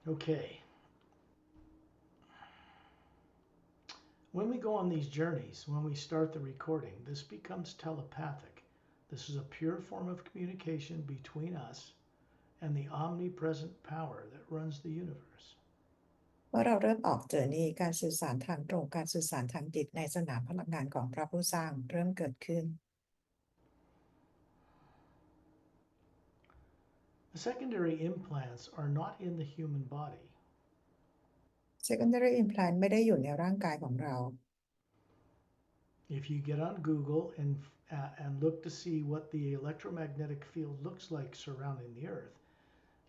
Okay. When we go on these journeys, when we start the recording, this becomes telepathic. This is a pure form of communication between us and the omnipresent power that runs the universe. เมื่อเราเริ่มออกเจอนี่การสื่อสารทางตรงการสื่อสารทางจิตในสนามพลังงานของพระผู้สร้างเริ่มเกิดขึ้น The secondary implants are not in the human body. secondary implant ไม่ได้อยู่ในร่างกายของเรา If you get on Google and look to see what the electromagnetic field looks like surrounding the Earth,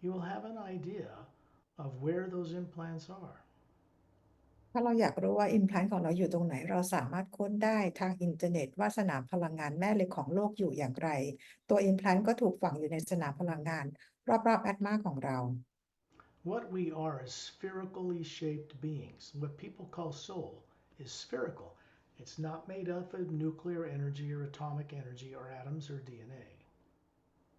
you will have an idea of where those implants are. ถ้าเราอยากรู้ว่า implant ของเราอยู่ตรงไหนเราสามารถค้นได้ทางอินเทอร์เน็ตว่าสนามพลังงานแม่เหล็กของโลกอยู่อย่างไรตัว implant ก็ถูกฝังอยู่ในสนามพลังงานรอบๆแอตมาของเรา What we are is spherically shaped beings. What people call soul is spherical. It's not made up of nuclear energy or atomic energy or atoms or DNA.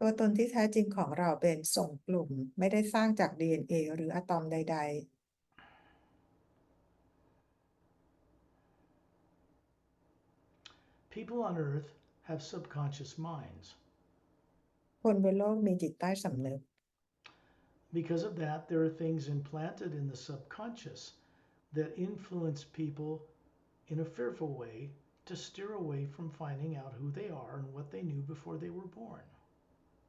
ตัวตนที่แท้จริงของเราเป็นส่งกลุ่มไม่ได้สร้างจาก DNA หรืออะตอมใด People on Earth have subconscious minds. ๆคนบนโลกมีจิตใต้สำนึก Because of that, there are things implanted in the subconscious that influence people in a fearful way to steer away from finding out who they are and what they knew before they were born.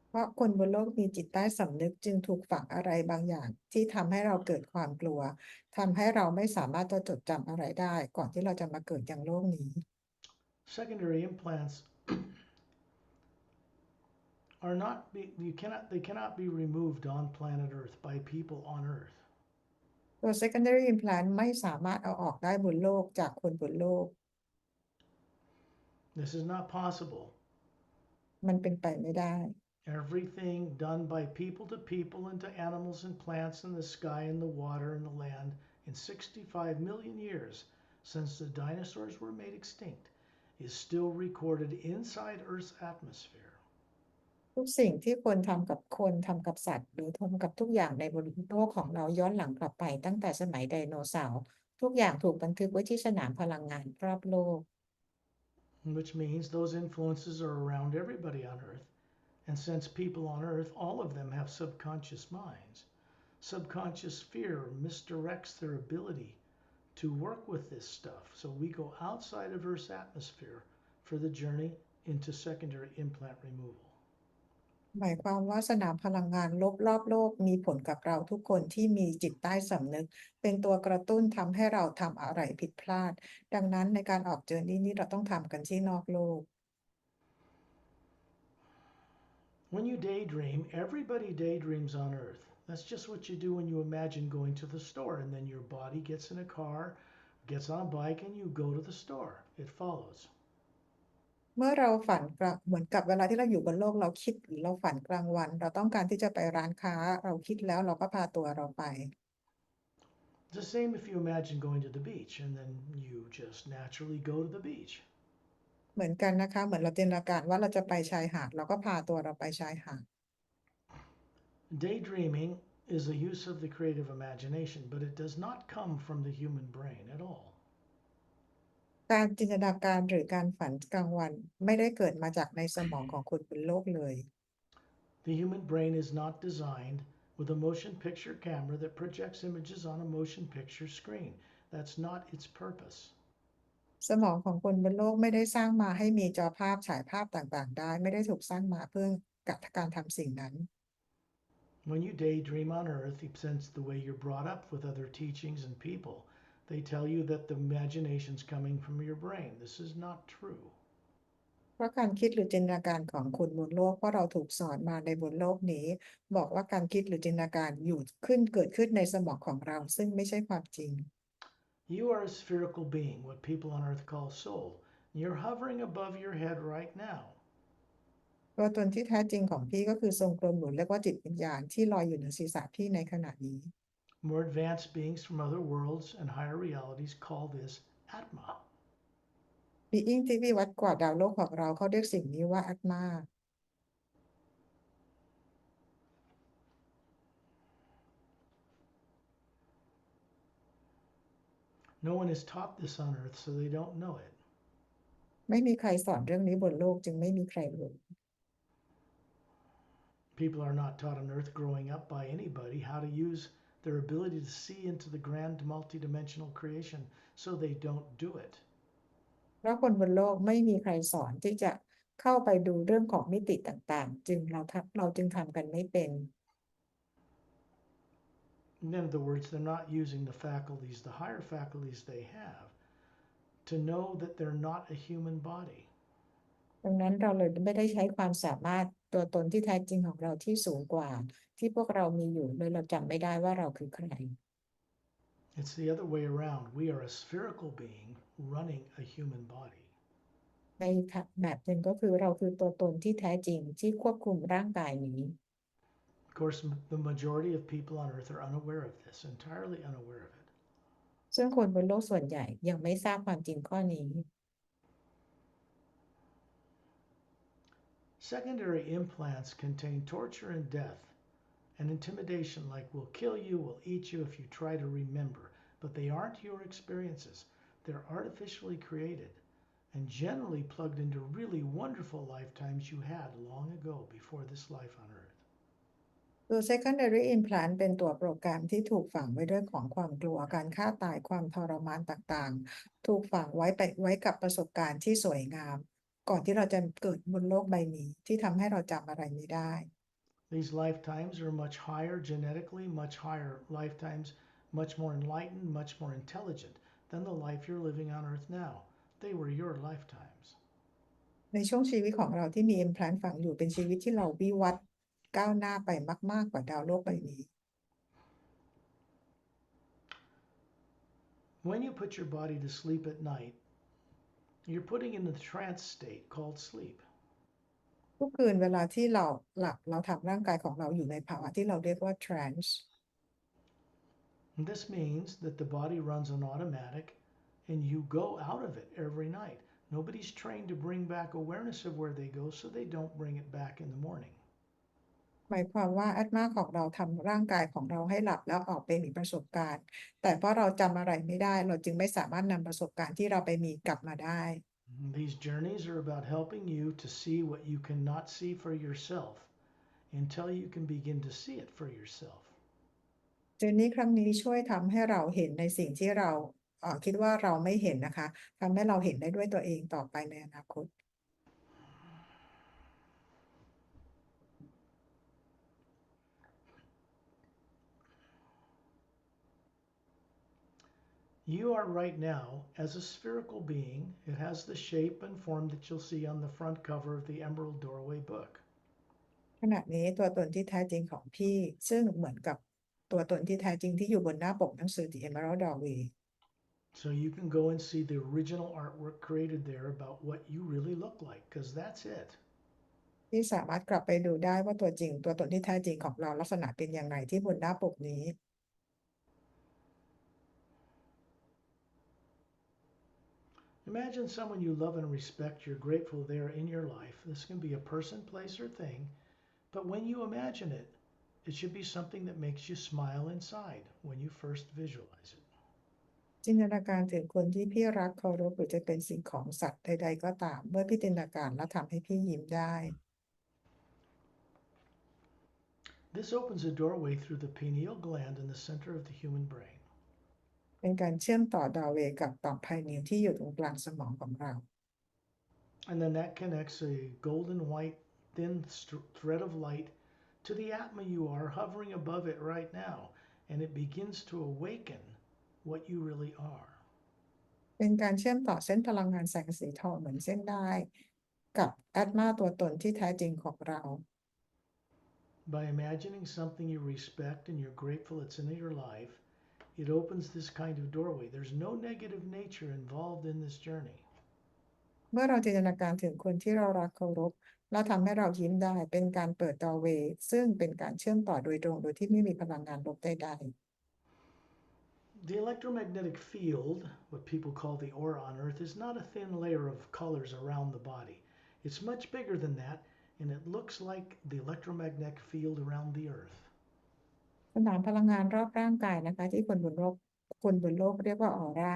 เพราะคนบนโลกมีจิตใต้สำนึกจึงถูกฝังอะไรบางอย่างที่ทำให้เราเกิดความกลัวทำให้เราไม่สามารถจะจดจำอะไรได้ก่อนที่เราจะมาเกิดอย่างโลกนี้ Secondary implants are not they cannot be removed on planet Earth by people on Earth. ตัว secondary implant ไม่สามารถเอาออกได้บนโลกจากคนบนโลก This is not possible. มันเป็นไปไม่ได้ Everything done by people to people and to animals and plants in the sky and the water and the land in 65 million years since the dinosaurs were made extinct is still recorded inside Earth's atmosphere. ทุกสิ่งที่คนทำกับคนทำกับสัตว์หรือทำกับทุกอย่างในบนโลกของเราย้อนหลังกลับไปตั้งแต่สมัยไดโนเสาร์ทุกอย่างถูกบันทึกไว้ที่สนามพลังงานรอบโลก Which means those influences are around everybody on Earth. And since people on Earth, all of them have subconscious minds, subconscious fear misdirects their ability to work with this stuff. So we go outside of Earth's atmosphere for the journey into secondary implant removal. หมายความว่าสนามพลังงานรอบโลกมีผลกับเราทุกคนที่มีจิตใต้สำนึกเป็นตัวกระตุ้นทำให้เราทำอะไรผิดพลาดดังนั้นในการออกเจอร์นี่นี้เราต้องทำกันที่นอกโลก When you daydream, everybody daydreams on Earth. That's just what you do when you imagine going to the store, and then your body gets in a car, gets on a bike, and you go to the store. It follows. เมื่อเราฝันเหมือนกับเวลาที่เราอยู่บนโลกเราคิดหรือเราฝันกลางวันเราต้องการที่จะไปร้านค้าเราคิดแล้วเราก็พาตัวเราไป It's the same if you imagine going to the beach and then you just naturally go to the beach. เหมือนกันนะคะเหมือนเราจินตนาการว่าเราจะไปชายหาดเราก็พาตัวเราไปชายหาด Daydreaming is a use of the creative imagination, but it does not come from the human brain at all. การจินตนาการหรือการฝันกลางวันไม่ได้เกิดมาจากในสมองของคนบนโลกเลย The human brain is not designed with a motion picture camera that projects images on a motion picture screen. That's not its purpose. สมองของคนบนโลกไม่ได้สร้างมาให้มีจอภาพฉายภาพต่างๆได้ไม่ได้ถูกสร้างมาเพื่อกับการทำสิ่งนั้น When you daydream on Earth, since the way you're brought up with other teachings and people, they tell you that the imagination's coming from your brain. This is not true. เพราะการคิดหรือจินตนาการของคนบนโลกเพราะเราถูกสอนมาในบนโลกนี้บอกว่าการคิดหรือจินตนาการเกิดขึ้นในสมองของเราซึ่งไม่ใช่ความจริง You are a spherical being, what people on Earth call soul. You're hovering above your head right now. ตัวตนที่แท้จริงของพี่ก็คือทรงกลมหมุนเรียกว่าจิตวิญญาณที่ลอยอยู่เหนือศีรษะพี่ในขณะนี้ More advanced beings from other worlds and higher realities call this Atma. บีอิงที่วิวัฒน์กว่าดาวโลกของเราเขาเรียกสิ่งนี้ว่าอัตมา No one is taught this on earth, so they don't know it. ไม่มีใครสอนเรื่องนี้บนโลกจึงไม่มีใครรู้ People are not taught on earth growing up by anybody how to use their ability to see into the grand multidimensional creation, so they don't do it. เพราะคนบนโลกไม่มีใครสอนที่จะเข้าไปดูเรื่องของมิติต่างๆเราจึงทำกันไม่เป็น In other words, they're not using the faculties, the higher faculties they have, to know that they're not a human body. ดังนั้นเราเลยไม่ได้ใช้ความสามารถตัวตนที่แท้จริงของเราที่สูงกว่าที่พวกเรามีอยู่โดยเราจำไม่ได้ว่าเราคือใคร It's the other way around. We are a spherical being running a human body. ในแบบหนึ่งก็คือเราคือตัวตนที่แท้จริงที่ควบคุมร่างกายนี้ Of course, the majority of people on earth are unaware of this, entirely unaware of it. ซึ่งคนบนโลกส่วนใหญ่ยังไม่ทราบความจริงข้อนี้ Secondary implants contain torture and death and intimidation, like we'll kill you, we'll eat you if you try to remember. But they aren't your experiences. They're artificially created and generally plugged into really wonderful lifetimes you had long ago before this life on earth. ตัว secondary implant เป็นตัวโปรแกรมที่ถูกฝังไว้ด้วยของความกลัวการฆ่าตายความทรมานต่างๆ ถูกฝังไว้กับประสบการณ์ที่สวยงาม ก่อนที่เราจะเกิดบนโลกใบนี้ที่ทำให้เราจำอะไรไม่ได้ These lifetimes are much higher genetically, much higher lifetimes, much more enlightened, much more intelligent than the life you're living on earth now. They were your lifetimes. ในช่วงชีวิตของเราที่มี implant ฝังอยู่เป็นชีวิตที่เราวิวัฒน์ก้าวหน้าไปมากๆกว่าดาวโลกใบนี้ When you put your body to sleep at night, you're putting in a trance state called sleep. ทุกคืนเวลาที่เราหลับเราทำร่างกายของเราอยู่ในภาวะที่เราเรียกว่า trance And this means that the body runs on automatic and you go out of it every night. Nobody's trained to bring back awareness of where they go, so they don't bring it back in the morning. หมายความว่าอาตมาของเราทำร่างกายของเราให้หลับแล้วออกไปมีประสบการณ์แต่เพราะเราจำอะไรไม่ได้เราจึงไม่สามารถนำประสบการณ์ที่เราไปมีกลับมาได้ These journeys are about helping you to see what you cannot see for yourself until you can begin to see it for yourself. เจอร์นี่ครั้งนี้ช่วยทำให้เราเห็นในสิ่งที่เราคิดว่าเราไม่เห็นนะคะทำให้เราเห็นได้ด้วยตัวเองต่อไปในอนาคต You are right now as a spherical being. It has the shape and form that you'll see on the front cover of the Emerald Doorway book. ขณะนี้ตัวตนที่แท้จริงของพี่ซึ่งเหมือนกับตัวตนที่แท้จริงที่อยู่บนหน้าปกหนังสือ The Emerald Doorway So you can go and see the original artwork created there about what you really look like, because that's it. ที่สามารถกลับไปดูได้ว่าตัวตนที่แท้จริงของเราลักษณะเป็นอย่างไรที่บนหน้าปกนี้ Imagine someone you love and respect, you're grateful they're in your life. This can be a person, place, or thing, but when you imagine it, it should be something that makes you smile inside when you first visualize it. จินตนาการถึงคนที่พี่รักเคารพหรือจะเป็นสิ่งของสัตว์ใดๆก็ตามเมื่อพี่จินตนาการแล้วทำให้พี่ยิ้มได้ This opens a doorway through the pineal gland in the center of the human brain. เป็นการเชื่อมต่อดาวเวย์กับต่อมไพนีลที่อยู่ตรงกลางสมองของเรา And then that connects a golden white thin thread of light to the atma you are hovering above it right now, and it begins to awaken what you really are. เป็นการเชื่อมต่อเส้นพลังงานแสงสีทองเหมือนเส้นได้กับแอตมาตัวตนที่แท้จริงของเรา By imagining something you respect and you're grateful it's in your life, it opens this kind of doorway. There's no negative nature involved in this journey. เมื่อเราจินตนาการถึงคนที่เรารักเคารพและทำให้เรายิ้มได้เป็นการเปิดดาวเวย์ซึ่งเป็นการเชื่อมต่อโดยตรงโดยที่ไม่มีพลังงานลบใดๆ The electromagnetic field, what people call the aura on Earth, is not a thin layer of colors around the body. It's much bigger than that, and it looks like the electromagnetic field around the Earth. สนามพลังงานรอบร่างกายนะคะที่คนบนโลก คนบนโลกเรียกว่าออรา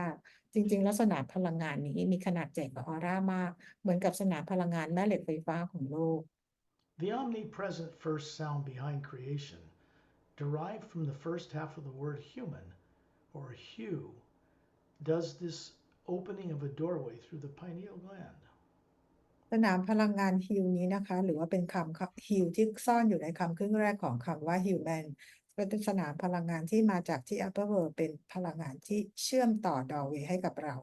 จริงๆแล้วสนามพลังงานนี้มีขนาดใหญ่กว่าออรามากเหมือนกับสนามพลังงานแม่เหล็กไฟฟ้าของโลก The omnipresent first sound behind creation, derived from the first half of the word human, or hue, does this opening of a doorway through the pineal gland. สนามพลังงานฮิลนี้นะคะหรือว่าเป็นคำฮิลที่ซ่อนอยู่ในคำครึ่งแรกของคำว่า human เป็นสนามพลังงานที่มาจากที่ upper world เป็นพลังงานที่เชื่อมต่อ doorway ให้กับเรา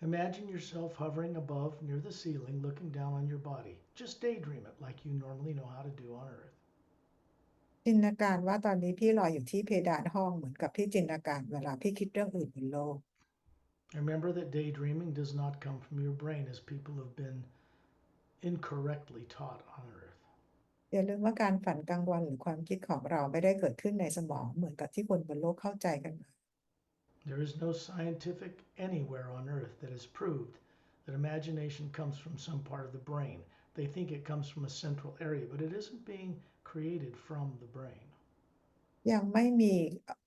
Imagine yourself hovering above near the ceiling, looking down on your body. Just daydream it like you normally know how to do on Earth. จินตนาการว่าตอนนี้พี่ลอยอยู่ที่เพดานห้องเหมือนกับที่จินตนาการเวลาพี่คิดเรื่องอื่นบนโลก Remember that daydreaming does not come from your brain as people have been incorrectly taught on Earth. อย่าลืมว่าการฝันกลางวันหรือความคิดของเราไม่ได้เกิดขึ้นในสมองเหมือนกับที่คนบนโลกเข้าใจกันมา There is no scientific anywhere on Earth that has proved that imagination comes from some part of the brain. They think it comes from a central area, but it isn't being created from the brain. ยังไม่มี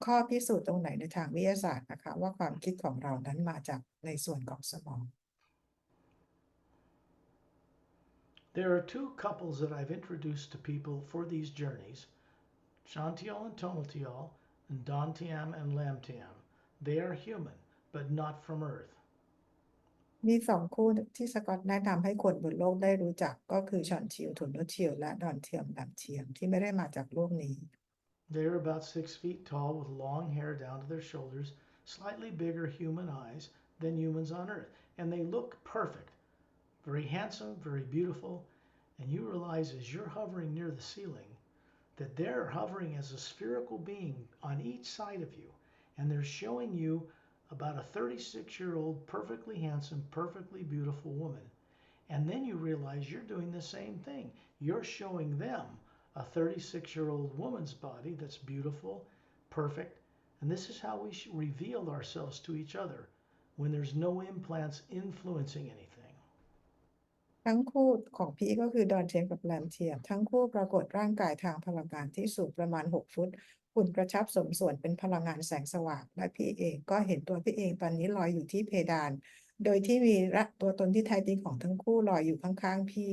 ข้อพิสูจน์ตรงไหนในทางวิทยาศาสตร์นะคะว่าความคิดของเรานั้นมาจากในส่วนของสมอง There are two couples that I've introduced to people for these journeys, Shantiel and Tonatiel, and Dantiam and Lamtiam. They are human, but not from Earth. มีสองคู่ที่สกอตแนะนำให้คนบนโลกได้รู้จักก็คือชอนชิลทุนโนชิลและดอนเทียมดำเทียมที่ไม่ได้มาจากโลกนี้ They are about 6 feet tall with long hair down to their shoulders, slightly bigger human eyes than humans on Earth, and they look perfect. Very handsome, very beautiful, and you realize as you're hovering near the ceiling that they're hovering as a spherical being on each side of you, and they're showing you about a 36-year-old perfectly handsome, perfectly beautiful woman. And then you realize you're doing the same thing. You're showing them a 36-year-old woman's body that's beautiful, perfect, and this is how we reveal ourselves to each other when there's no implants influencing anything. ทั้งคู่ของพี่ก็คือดอนเทียมกับแรมเทียมทั้งคู่ปรากฏร่างกายทางพลังงานที่สูงประมาณ6 ฟุตหุ่นกระชับสมส่วนเป็นพลังงานแสงสว่างและพี่เองก็เห็นตัวพี่เองตอนนี้ลอยอยู่ที่เพดานโดยที่มีตัวตนที่แท้จริงของทั้งคู่ลอยอยู่ข้างๆพี่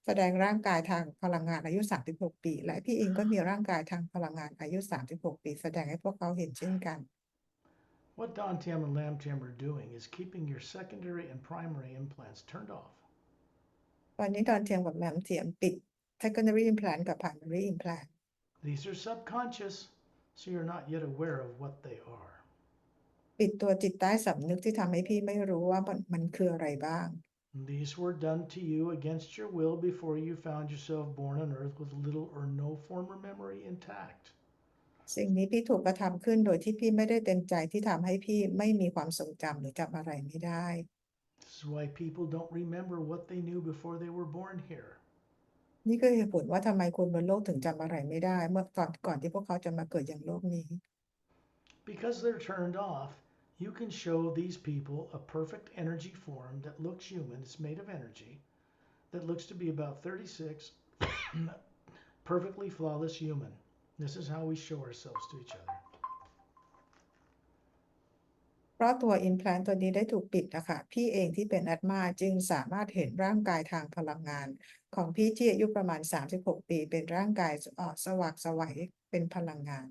แสดงร่างกายทางพลังงานอายุ36 ปีและพี่เองก็มีร่างกายทางพลังงานอายุ36 ปีแสดงให้พวกเขาเห็นเช่นกัน What Dantiam and Lamtiam are doing is keeping your secondary and primary implants turned off. ตอนนี้ดอนเทียมกับแรมเทียมปิด secondary implant กับ primary implant These are subconscious, so you're not yet aware of what they are. ปิดตัวจิตใต้สำนึกที่ทำให้พี่ไม่รู้ว่ามันคืออะไรบ้าง These were done to you against your will before you found yourself born on Earth with little or no former memory intact. สิ่งนี้พี่ถูกกระทำขึ้นโดยที่พี่ไม่ได้เต็มใจที่ทำให้พี่ไม่มีความทรงจำหรือจำอะไรไม่ได้ This is why people don't remember what they knew before they were born here. นี่คือเหตุผลว่าทำไมคนบนโลกถึงจำอะไรไม่ได้เมื่อก่อนที่พวกเขาจะมาเกิดอย่างโลกนี้ Because they're turned off, you can show these people a perfect energy form that looks human. It's made of energy that looks to be about 36, perfectly flawless human. This is how we show ourselves to each other. เพราะตัว implant ตัวนี้ได้ถูกปิดนะคะพี่เองที่เป็นอัตมาจึงสามารถเห็นร่างกายทางพลังงานของพี่ที่อายุประมาณ36 ปีเป็นร่างกายสว่างไสวเป็นพลังงาน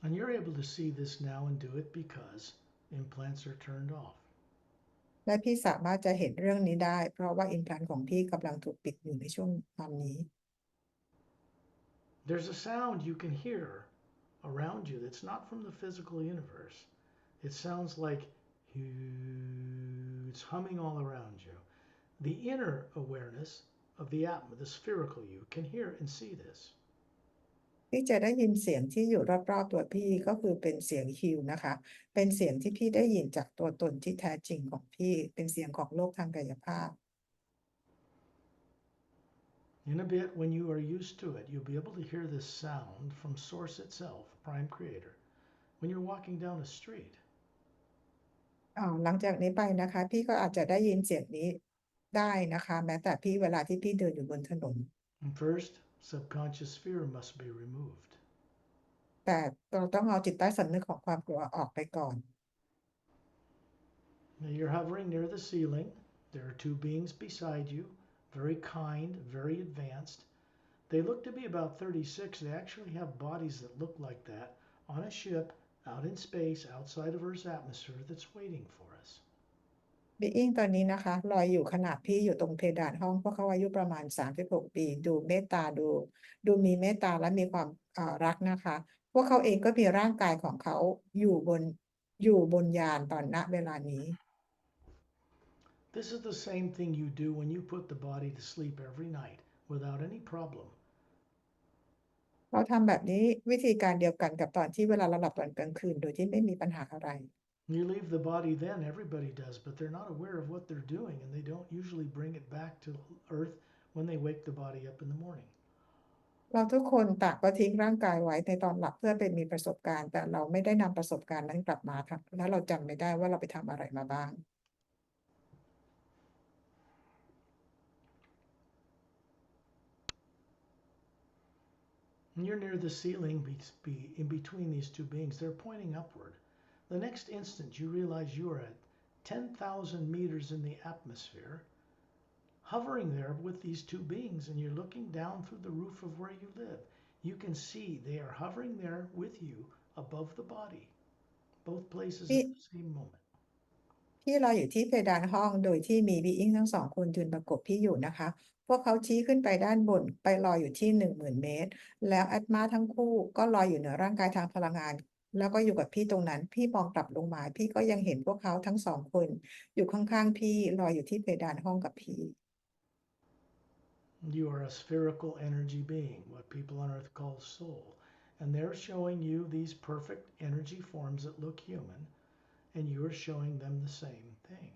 And you're able to see this now and do it because implants are turned off. และพี่สามารถจะเห็นเรื่องนี้ได้เพราะว่า implant ของพี่กำลังถูกปิดอยู่ในช่วงตอนนี้ There's a sound you can hear around you that's not from the physical universe. It sounds like it's humming all around you. The inner awareness of the atma, the spherical you, can hear and see this. พี่จะได้ยินเสียงที่อยู่รอบๆตัวพี่ก็คือเป็นเสียงฮิวนะคะเป็นเสียงที่พี่ได้ยินจากตัวตนที่แท้จริงของพี่เป็นเสียงของโลกทางกายภาพ In a bit, when you are used to it, you'll be able to hear this sound from Source itself, Prime Creator, when you're walking down a street. หลังจากนี้ไปนะคะพี่ก็อาจจะได้ยินเสียงนี้ได้นะคะแม้แต่พี่เวลาที่พี่เดินอยู่บนถนน And first, subconscious fear must be removed. แต่เราต้องเอาจิตใต้สำนึกของความกลัวออกไปก่อน Now you're hovering near the ceiling. There are two beings beside you, very kind, very advanced. They look to be about 36. They actually have bodies that look like that on a ship out in space outside of Earth's atmosphere that's waiting for us. บีอิงตอนนี้นะคะลอยอยู่ขนาบพี่อยู่ตรงเพดานห้องพวกเขาอายุประมาณ36ปีดูเมตตาดูมีเมตตาและมีความรักนะคะพวกเขาเองก็มีร่างกายของเขาอยู่บนยานตอนณเวลานี้ This is the same thing you do when you put the body to sleep every night without any problem. เราทำแบบนี้วิธีการเดียวกันกับตอนที่เวลาเราหลับตอนกลางคืนโดยที่ไม่มีปัญหาอะไร You leave the body then, everybody does, but they're not aware of what they're doing and they don't usually bring it back to Earth when they wake the body up in the morning. เราทุกคนต่างก็ทิ้งร่างกายไว้ในตอนหลับเพื่อไปมีประสบการณ์แต่เราไม่ได้นำประสบการณ์นั้นกลับมาครับและเราจำไม่ได้ว่าเราไปทำอะไรมาบ้าง And you're near the ceiling in between these two beings. They're pointing upward. The next instant, you realize you are at 10,000 meters in the atmosphere, hovering there with these two beings, and you're looking down through the roof of where you live. You can see they are hovering there with you above the body, both places at the same moment. พี่รออยู่ที่เพดานห้องโดยที่มีบีอิงทั้งสองคนยืนประกบพี่อยู่นะคะพวกเขาชี้ขึ้นไปด้านบนไปลอยอยู่ที่10,000 เมตรแล้วแอตมาทั้งคู่ก็ลอยอยู่เหนือร่างกายทางพลังงานแล้วก็อยู่กับพี่ตรงนั้นพี่มองกลับลงมาพี่ก็ยังเห็นพวกเขาทั้งสองคนอยู่ข้างๆพี่ลอยอยู่ที่เพดานห้องกับพี่ You are a spherical energy being, what people on earth call soul. And they're showing you these perfect energy forms that look human, and you're showing them the same thing.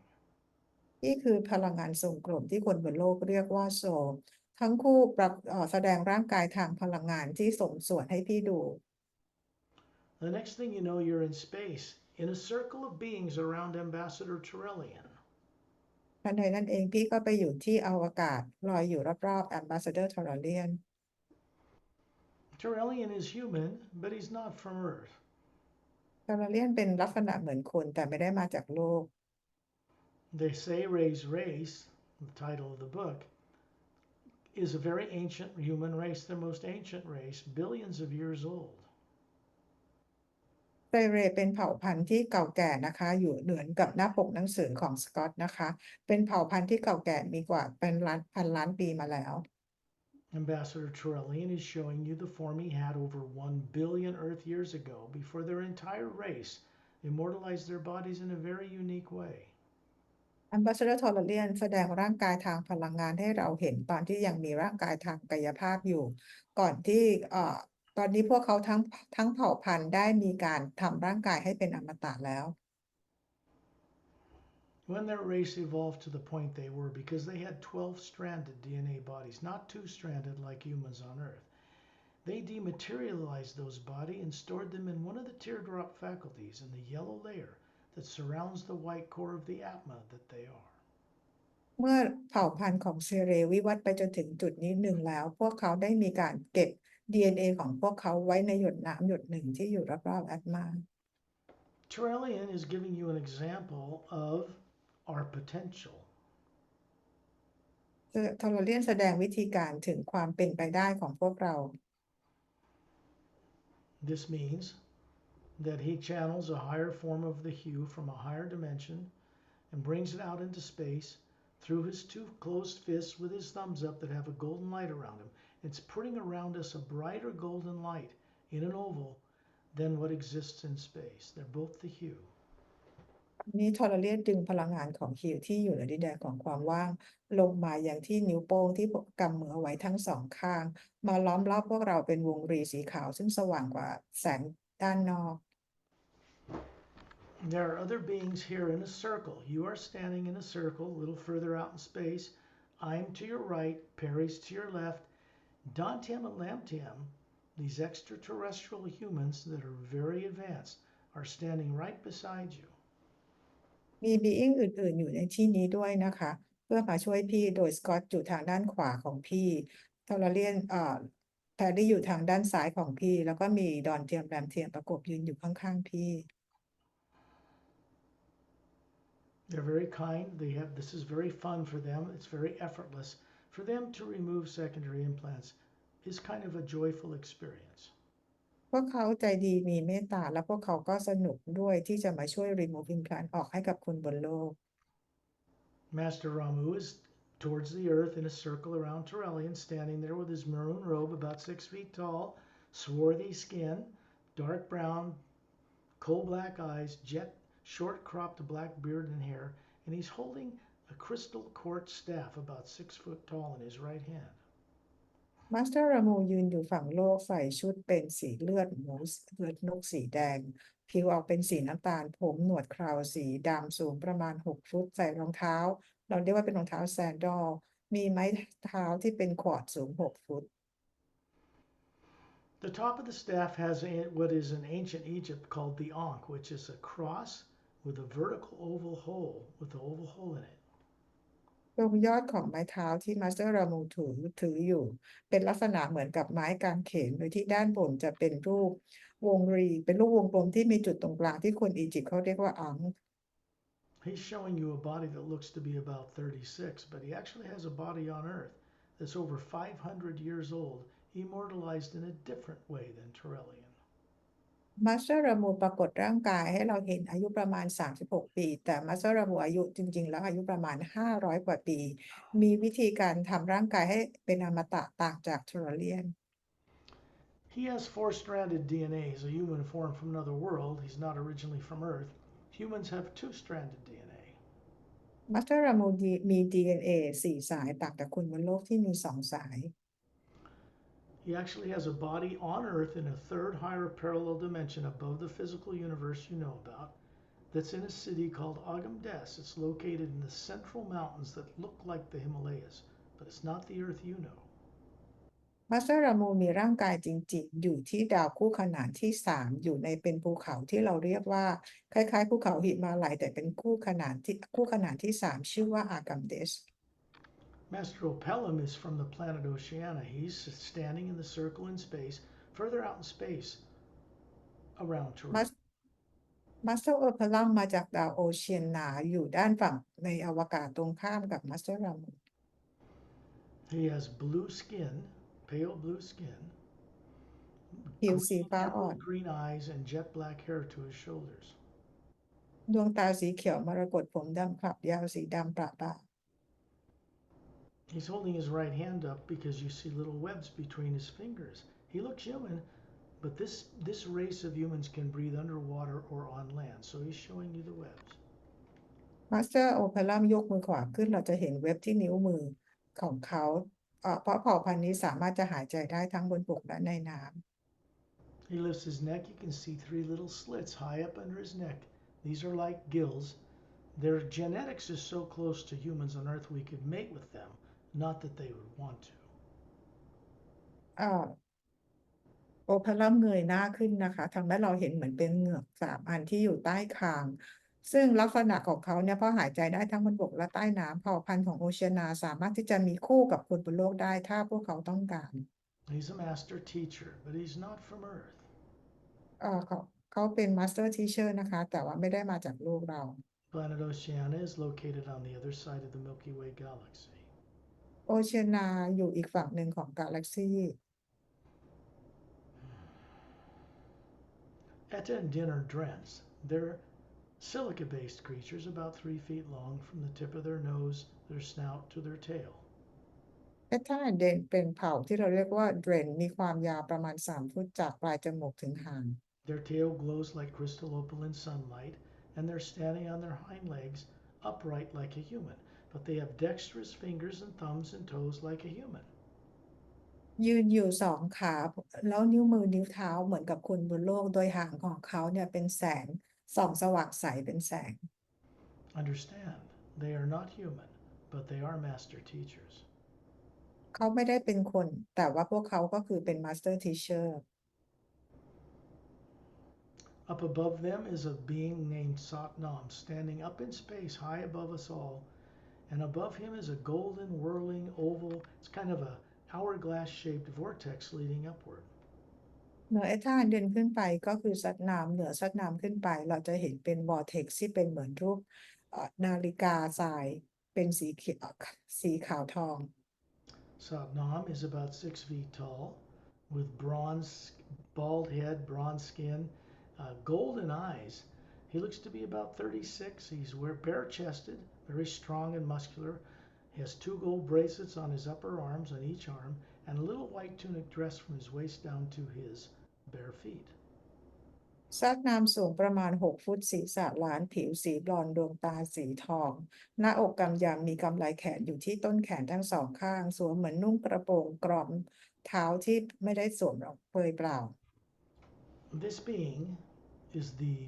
นี่คือพลังงานทรงกลมที่คนบนโลกเรียกว่าโซลทั้งคู่แสดงร่างกายทางพลังงานที่สมส่วนให้พี่ดู The next thing you know, you're in space, in a circle of beings around Ambassador Turellian. ทันใดนั้นเองพี่ก็ไปอยู่ที่อวกาศลอยอยู่รอบๆ Ambassador Turellian Turellian is human, but he's not from Earth. Turellian เป็นลักษณะเหมือนคนแต่ไม่ได้มาจากโลก They say Ray's race, the title of the book, is a very ancient human race, the most ancient race, billions of years old. ไซเรเป็นเผ่าพันธุ์ที่เก่าแก่นะคะอยู่เหมือนกับหน้าปกหนังสือของสกอตนะคะเป็นเผ่าพันธุ์ที่เก่าแก่มีกว่าเป็นพันล้านปีมาแล้ว Ambassador Turellian is showing you the form he had over 1 billion Earth years ago before their entire race immortalized their bodies in a very unique way. Ambassador Turellian แสดงร่างกายทางพลังงานให้เราเห็นตอนที่ยังมีร่างกายทางกายภาพอยู่ก่อนที่ตอนนี้พวกเขาทั้งเผ่าพันธุ์ได้มีการทำร่างกายให้เป็นอมตะแล้ว When their race evolved to the point they were, because they had 12-stranded DNA bodies, not two-stranded like humans on Earth, they dematerialized those bodies and stored them in one of the teardrop faculties in the yellow layer that surrounds the white core of the Atma that they are. เมื่อเผ่าพันธุ์ของเซเรวิวัฒน์ไปจนถึงจุดนี้หนึ่งแล้วพวกเขาได้มีการเก็บ DNA ของพวกเขาไว้ในหยดน้ำหยดหนึ่งที่อยู่รอบๆแอตมา Turellian is giving you an example of our potential. Turellian แสดงวิธีการถึงความเป็นไปได้ของพวกเรา This means that he channels a higher form of the hue from a higher dimension and brings it out into space through his two closed fists with his thumbs up that have a golden light around him. It's putting around us a brighter golden light in an oval than what exists in space. They're both the hue. นี้ทอร์เรียนดึงพลังงานของฮิวที่อยู่ในดินแดนของความว่างลงมาอย่างที่นิ้วโป้งที่กำมือเอาไว้ทั้งสองข้างมาล้อมรอบพวกเราเป็นวงรีสีขาวซึ่งสว่างกว่าแสงด้านนอก There are other beings here in a circle. You are standing in a circle a little further out in space. I'm to your right, Perry's to your left. Dantium and Lamtium, these extraterrestrial humans that are very advanced, are standing right beside you. มี being อื่นๆอยู่ในที่นี้ด้วยนะคะเพื่อมาช่วยพี่โดยสกอตอยู่ทางด้านขวาของพี่ทอร์เรียนแพรรี่อยู่ทางด้านซ้ายของพี่แล้วก็มีดอนเทียมแรมเทียมประกบยืนอยู่ข้างๆพี่ They're very kind. This is very fun for them. It's very effortless. For them to remove secondary implants is kind of a joyful experience. พวกเขาใจดีมีเมตตาและพวกเขาก็สนุกด้วยที่จะมาช่วย remove implant ออกให้กับคุณบนโลก Master Ramu is towards the earth in a circle around Turelian, standing there with his maroon robe about 6 feet tall, swarthy skin, dark brown, coal black eyes, jet short cropped black beard and hair, and he's holding a crystal quartz staff about 6 foot tall in his right hand. มาสเตอร์รามูยืนอยู่ฝั่งโลกใส่ชุดเป็นสีเลือดหมูเลือดนกสีแดงผิวออกเป็นสีน้ำตาลผมหนวดเคราสีดำสูงประมาณ6 ฟุตใส่รองเท้าเราเรียกว่าเป็นรองเท้าแซนดอลมีไม้เท้าที่เป็นควอร์ตสูง6 ฟุต The top of the staff has what is in ancient Egypt called the ankh, which is a cross with a vertical oval hole with an oval hole in it. ตรงยอดของไม้เท้าที่มาสเตอร์รามูถืออยู่เป็นลักษณะเหมือนกับไม้กางเขนโดยที่ด้านบนจะเป็นรูปวงรีเป็นรูปวงกลมที่มีจุดตรงกลางที่คนอียิปต์เขาเรียกว่าอัง He's showing you a body that looks to be about 36, but he actually has a body on Earth that's over 500 years old, immortalized in a different way than Turelian. มาสเตอร์รามูปรากฏร่างกายให้เราเห็นอายุประมาณ36 ปีแต่มาสเตอร์รามูอายุจริงๆแล้วอายุประมาณ500 กว่าปีมีวิธีการทำร่างกายให้เป็นอมตะต่างจากทูราเลียน He has four-stranded DNA. He's a human formed from another world. He's not originally from Earth. Humans have two-stranded DNA. มาสเตอร์รามูมี DNA 4 สายต่างจากคนบนโลกที่มี2 สาย He actually has a body on Earth in a third higher parallel dimension above the physical universe you know about. That's in a city called Agamdes. It's located in the central mountains that look like the Himalayas, but it's not the Earth you know. มาสเตอร์รามูมีร่างกายจริงๆอยู่ที่ดาวคู่ขนานที่3อยู่ในเป็นภูเขาที่เราเรียกว่าคล้ายๆภูเขาหิมาลัยแต่เป็นคู่ขนานที่3ชื่อว่าอากัมเดส Master Opelum is from the planet Oceania. He's standing in the circle in space, further out in space around Turtle. มาสเตอร์โอเพลัมมาจากดาวโอเชียนาอยู่ด้านฝั่งในอวกาศตรงข้ามกับมาสเตอร์รามู He has blue skin, pale blue skin, ผิว green, สีฟ้าอ่อน emerald green eyes, and jet black hair to his shoulders. ดวงตาสีเขียวมรกตผมดำคลับยาวสีดำประบ่า He's holding his right hand up because you see little webs between his fingers. He looks human, but this race of humans can breathe underwater or on land, so he's showing you the webs. มาสเตอร์โอเพลัมยกมือขวาขึ้นเราจะเห็นเว็บที่นิ้วมือของเขาเพราะเผ่าพันธุ์นี้สามารถจะหายใจได้ทั้งบนบกและในน้ำ He lifts his neck. You can see 3 little slits high up under his neck. These are like gills. Their genetics is so close to humans on Earth we could mate with them, not that they would want to. โอเพลัมเงยหน้าขึ้นนะคะทำให้เราเห็นเหมือนเป็นเหงือก3 อันที่อยู่ใต้คางซึ่งลักษณะของเขาเนี่ยเพราะหายใจได้ทั้งบนบกและใต้น้ำเผ่าพันธุ์ของโอเชียนาสามารถที่จะมีคู่กับคนบนโลกได้ถ้าพวกเขาต้องการ He's a master teacher, but he's not from Earth. เขาเป็นมาสเตอร์ทีเชอร์นะคะแต่ว่าไม่ได้มาจากโลกเรา Planet Oceania is located on the other side of the Milky Way galaxy. โอเชียนาอยู่อีกฝั่งหนึ่งของกาแล็กซี Etta and Din are Drents. They're silica-based creatures about 3 feet long from the tip of their nose, their snout, to their tail. เอทาเดนเป็นเผ่าที่เราเรียกว่าเดรนมีความยาวประมาณ3 ฟุตจากปลายจมูกถึงหาง Their tail glows like crystal opal in sunlight, and they're standing on their hind legs upright like a human, but they have dexterous fingers and thumbs and toes like a human. ยืนอยู่2 ขาแล้วนิ้วมือนิ้วเท้าเหมือนกับคนบนโลกโดยหางของเขาเนี่ยเป็นแสงส่องสว่างใสเป็นแสง Understand, they are not human, but they are master teachers. เขาไม่ได้เป็นคนแต่ว่าพวกเขาก็คือเป็นมาสเตอร์ทีเชอร์ Up above them is a being named Satnam, standing up in space high above us all. And above him is a golden, whirling oval. It's kind of a hourglass shaped vortex leading upward. เหนือไอ้ท่าเดินขึ้นไปก็คือซัดน้ำเหนือซัดน้ำขึ้นไปเราจะเห็นเป็นวอร์เท็กซ์ที่เป็นเหมือนรูปนาฬิกาทรายเป็นสีขาวทอง Satnam is about 6 feet tall, with bronze, bald head, bronze skin, golden eyes. He looks to be about 36. He's bare chested, very strong and muscular. He has 2 gold bracelets on his upper arms, on each arm, and a little white tunic dress from his waist down to his bare feet. ซัดน้ำสูงประมาณ6 ฟุตศีรษะล้านผิวสีบลอนด์ดวงตาสีทองหน้าอกกำยำมีกำไลแขนอยู่ที่ต้นแขนทั้งสองข้างสวมเหมือนนุ่งกระโปรงกรอบเท้าที่ไม่ได้สวมรองเปลือยเปล่า This being is the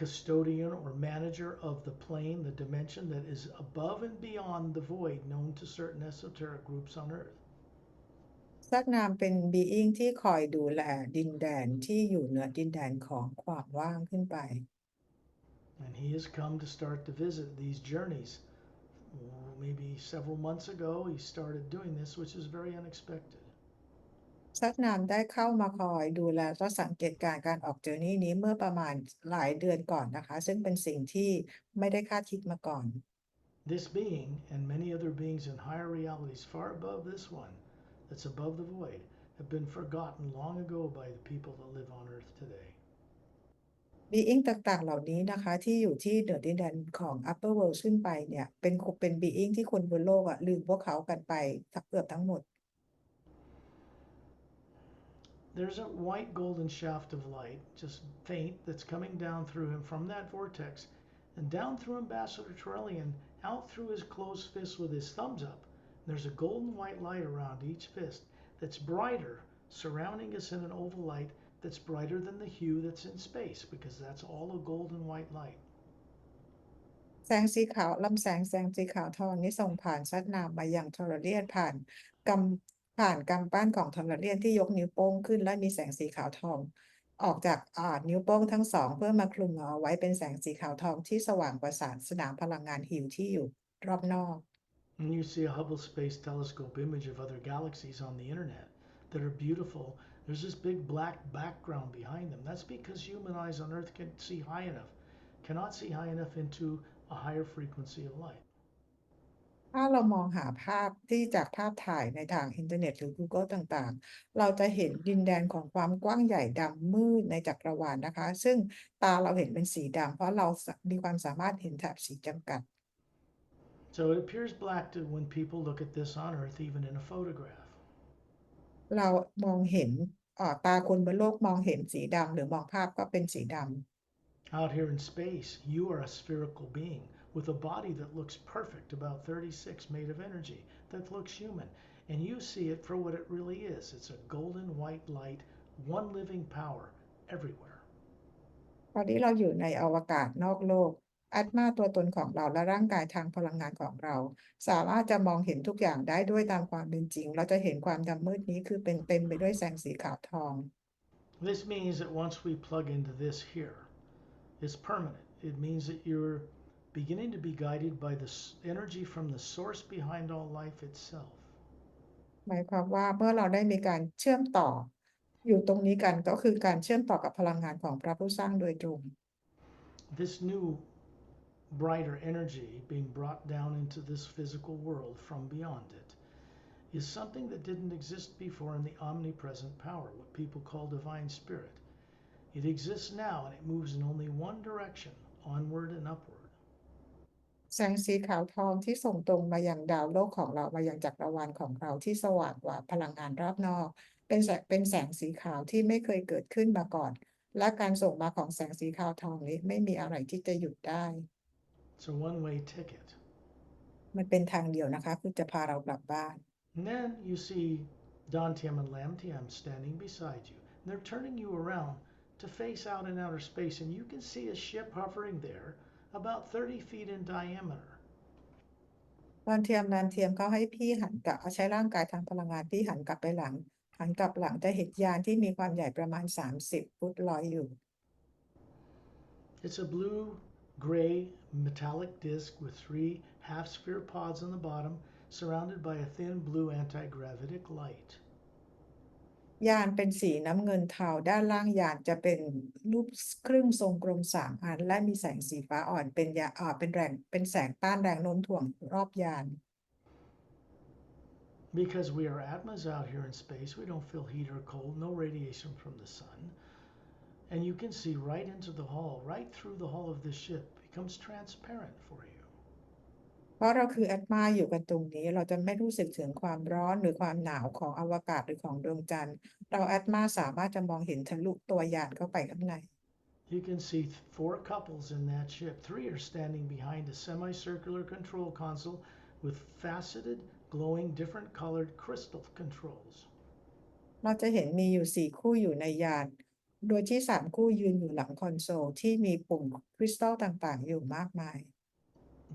custodian or manager of the plane, the dimension that is above and beyond the void known to certain esoteric groups on earth. ซัดน้ำเป็นบีอิงที่คอยดูแลดินแดนที่อยู่เหนือดินแดนของความว่างขึ้นไป And he has come to start to visit these journeys. Maybe several months ago, he started doing this, which is very unexpected. ซัดน้ำได้เข้ามาคอยดูแลและสังเกตการออกเจอร์นี่นี้เมื่อประมาณหลายเดือนก่อนนะคะซึ่งเป็นสิ่งที่ไม่ได้คาดคิดมาก่อน This being and many other beings in higher realities far above this one, that's above the void, have been forgotten long ago by the people that live on earth today. บีอิงต่างๆเหล่านี้นะคะที่อยู่ที่เหนือดินแดนของ upper world ขึ้นไปเนี่ยเป็นบีอิงที่คนบนโลกลืมพวกเขากันไปเกือบทั้งหมด There's a white golden shaft of light, just faint, that's coming down through him from that vortex and down through Ambassador Trellian, out through his closed fist with his thumbs up. There's a golden white light around each fist that's brighter, surrounding us in an oval light that's brighter than the hue that's in space, because that's all a golden white light. แสงสีขาวลำแสงสีขาวทองนี้ส่งผ่านซัดน้ำมายังทอร์เรียนกำปั้นของทอร์เรียนที่ยกนิ้วโป้งขึ้นและมีแสงสีขาวทองออกจากนิ้วโป้งทั้งสองเพื่อมาคลุมเอาไว้เป็นแสงสีขาวทองที่สว่างกว่าสนามพลังงานฮิวที่อยู่รอบนอก And you see a Hubble Space Telescope image of other galaxies on the internet that are beautiful. There's this big black background behind them. That's because human eyes on Earth cannot see high enough into a higher frequency of light. ถ้าเรามองหาภาพที่จากภาพถ่ายในทางอินเทอร์เน็ตหรือ Google ต่างๆ เราจะเห็นดินแดนของความกว้างใหญ่ดำมืดในจักรวาลนะคะ ซึ่งตาเราเห็นเป็นสีดำเพราะเรามีความสามารถเห็นแถบสีจำกัด So it appears black to when people look at this on Earth, even in a photograph. เรามองเห็นตาคนบนโลกมองเห็นสีดำหรือมองภาพก็เป็นสีดำ Out here in space, you are a spherical being with a body that looks perfect, about 36, made of energy, that looks human. And you see it for what it really is. It's a golden white light, one living power everywhere. ตอนนี้เราอยู่ในอวกาศนอกโลกอัตมาตัวตนของเราและร่างกายทางพลังงานของเราสามารถจะมองเห็นทุกอย่างได้ด้วยตามความเป็นจริงเราจะเห็นความดำมืดนี้คือเป็นเต็มไปด้วยแสงสีขาวทอง This means that once we plug into this here, it's permanent. It means that you're beginning to be guided by the energy from the source behind all life itself. หมายความว่าเมื่อเราได้มีการเชื่อมต่ออยู่ตรงนี้กันก็คือการเชื่อมต่อกับพลังงานของพระผู้สร้างโดยตรง This new brighter energy being brought down into this physical world from beyond it is something that didn't exist before in the omnipresent power, what people call divine spirit. It exists now and it moves in only one direction, onward and upward. แสงสีขาวทองที่ส่งตรงมายังดาวโลกของเรามายังจักรวาลของเราที่สว่างกว่าพลังงานรอบนอกเป็นแสงสีขาวที่ไม่เคยเกิดขึ้นมาก่อนและการส่งมาของแสงสีขาวทองนี้ไม่มีอะไรที่จะหยุดได้ It's a one-way ticket. มันเป็นทางเดียวนะคะคือจะพาเรากลับบ้าน And then you see Dantium and Lamtium standing beside you. And they're turning you around to face out in outer space, and you can see a ship hovering there about 30 feet in diameter. ตอนเทียมเขาให้พี่หันกลับใช้ร่างกายทางพลังงานพี่หันกลับไปหลัง หันกลับหลังจะเห็นยานที่มีความใหญ่ประมาณ30 ฟุตลอยอยู่ It's a blue-gray metallic disc with three half-sphere pods on the bottom, surrounded by a thin blue anti-gravitic light. ยานเป็นสีน้ำเงินเทาด้านล่างยานจะเป็นรูปครึ่งทรงกลม3 อันและมีแสงสีฟ้าอ่อนเป็นแสงต้านแรงโน้มถ่วงรอบยาน Because we are atmas out here in space, we don't feel heat or cold, no radiation from the sun. And you can see right into the hull, right through the hull of this ship, becomes transparent for you. เพราะเราคือแอตมาอยู่กันตรงนี้เราจะไม่รู้สึกถึงความร้อนหรือความหนาวของอวกาศหรือของดวงจันทร์เราแอตมาสามารถจะมองเห็นทะลุตัวยานเข้าไปข้างใน You can see four couples in that ship. Three are standing behind a semicircular control console with faceted, glowing, different colored crystal controls. เราจะเห็นมีอยู่4 คู่อยู่ในยาน โดยที่3 คู่ยืนอยู่หลังคอนโซลที่มีปุ่มคริสตัลต่างๆอยู่มากมาย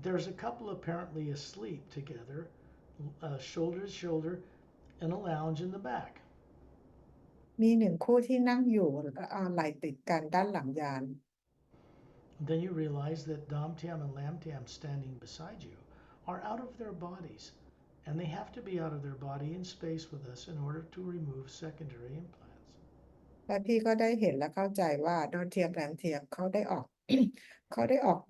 There's a couple apparently asleep together, shoulder to shoulder, in a lounge in the back. มี1 คู่ที่นั่งอยู่ไหล่ติดกันด้านหลังยาน Then you realize that Damtiam and Lamtiam standing beside you are out of their bodies, and they have to be out of their body in space with us in order to remove secondary implants. และพี่ก็ได้เห็นและเข้าใจว่าดอนเทียมแรมเทียมเขาได้ออก เขาได้ออก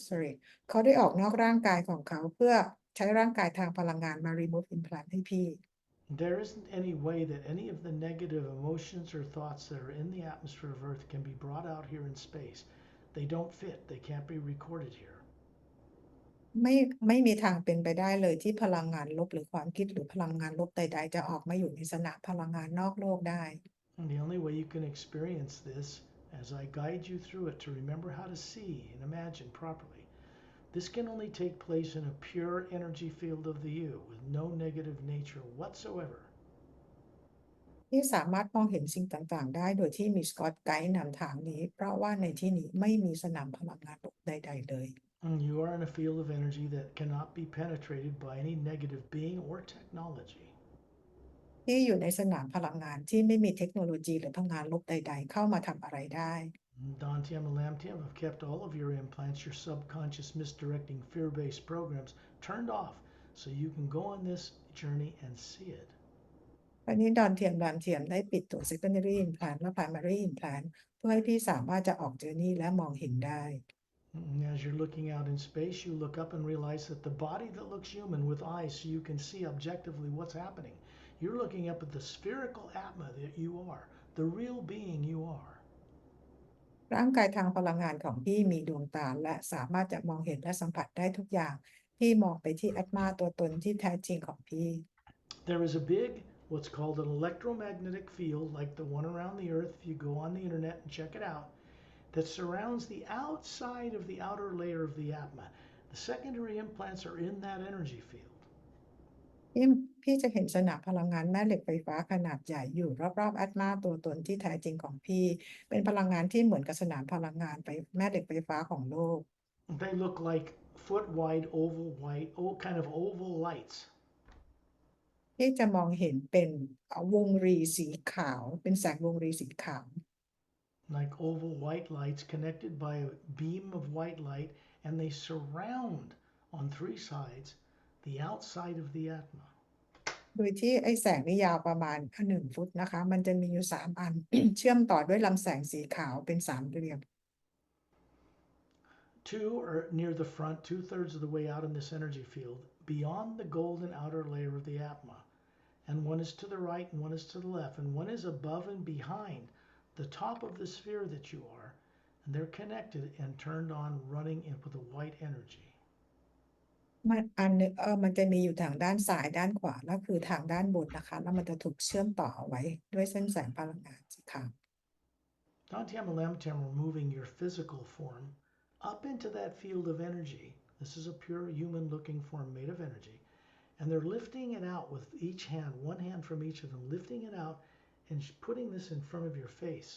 sorry เขาได้ออกนอกร่างกายของเขาเพื่อใช้ร่างกายทางพลังงานมา remove implant ให้พี่ There isn't any way that any of the negative emotions or thoughts that are in the atmosphere of Earth can be brought out here in space. They don't fit, they can't be recorded here. ไม่มีทางเป็นไปได้เลยที่พลังงานลบหรือความคิดหรือพลังงานลบใดๆจะออกมาอยู่ในสนามพลังงานนอกโลกได้ And the only way you can experience this, as I guide you through it to remember how to see and imagine properly, this can only take place in a pure energy field of the you with no negative nature whatsoever. ที่สามารถมองเห็นสิ่งต่างๆได้โดยที่มีสกอตไกด์นำทางนี้เพราะว่าในที่นี้ไม่มีสนามพลังงานลบใดๆเลย And you are in a field of energy that cannot be penetrated by any negative being or technology. ที่อยู่ในสนามพลังงานที่ไม่มีเทคโนโลยีหรือพลังงานลบใดๆเข้ามาทำอะไรได้ Dantium and Lamtium have kept all of your implants, your subconscious misdirecting fear-based programs turned off so you can go on this journey and see it. วันนี้ดอนเทียมได้ปิดตัว secondary implant และ primary implant เพื่อให้พี่สามารถจะออกเจอร์นี่และมองเห็นได้ And as you're looking out in space, you look up and realize that the body that looks human with eyes so you can see objectively what's happening. You're looking up at the spherical atma that you are, the real being you are. ร่างกายทางพลังงานของพี่มีดวงตาและสามารถจะมองเห็นและสัมผัสได้ทุกอย่างพี่มองไปที่แอตมาตัวตนที่แท้จริงของพี่ There is a big, what's called an electromagnetic field, like the one around the Earth, if you go on the internet and check it out, that surrounds the outside of the outer layer of the atma. The secondary implants are in that energy field. พี่จะเห็นสนามพลังงานแม่เหล็กไฟฟ้าขนาดใหญ่อยู่รอบๆแอตมาตัวตนที่แท้จริงของพี่เป็นพลังงานที่เหมือนกับสนามพลังงานแม่เหล็กไฟฟ้าของโลก They look like foot-wide oval white, kind of oval lights. ที่จะมองเห็นเป็นวงรีสีขาวเป็นแสงวงรีสีขาว Like oval white lights connected by a beam of white light, and they surround on three sides the outside of the atma. โดยที่ไอ้แสงนี่ยาวประมาณ1 ฟุตนะคะมันจะมีอยู่3 อัน เชื่อมต่อด้วยลำแสงสีขาวเป็นสามเหลี่ยม Two are near the front, 2/3 of the way out in this energy field, beyond the golden outer layer of the atma. And one is to the right and one is to the left, and one is above and behind the top of the sphere that you are, and they're connected and turned on, running in with a white energy. มันจะมีอยู่ทางด้านซ้ายด้านขวาแล้วคือทางด้านบนนะคะแล้วมันจะถูกเชื่อมต่อไว้ด้วยเส้นแสงพลังงานสีขาว Dantiam and Lamtiam are moving your physical form up into that field of energy. This is a pure human-looking form made of energy. And they're lifting it out with each hand, one hand from each of them, lifting it out and putting this in front of your face.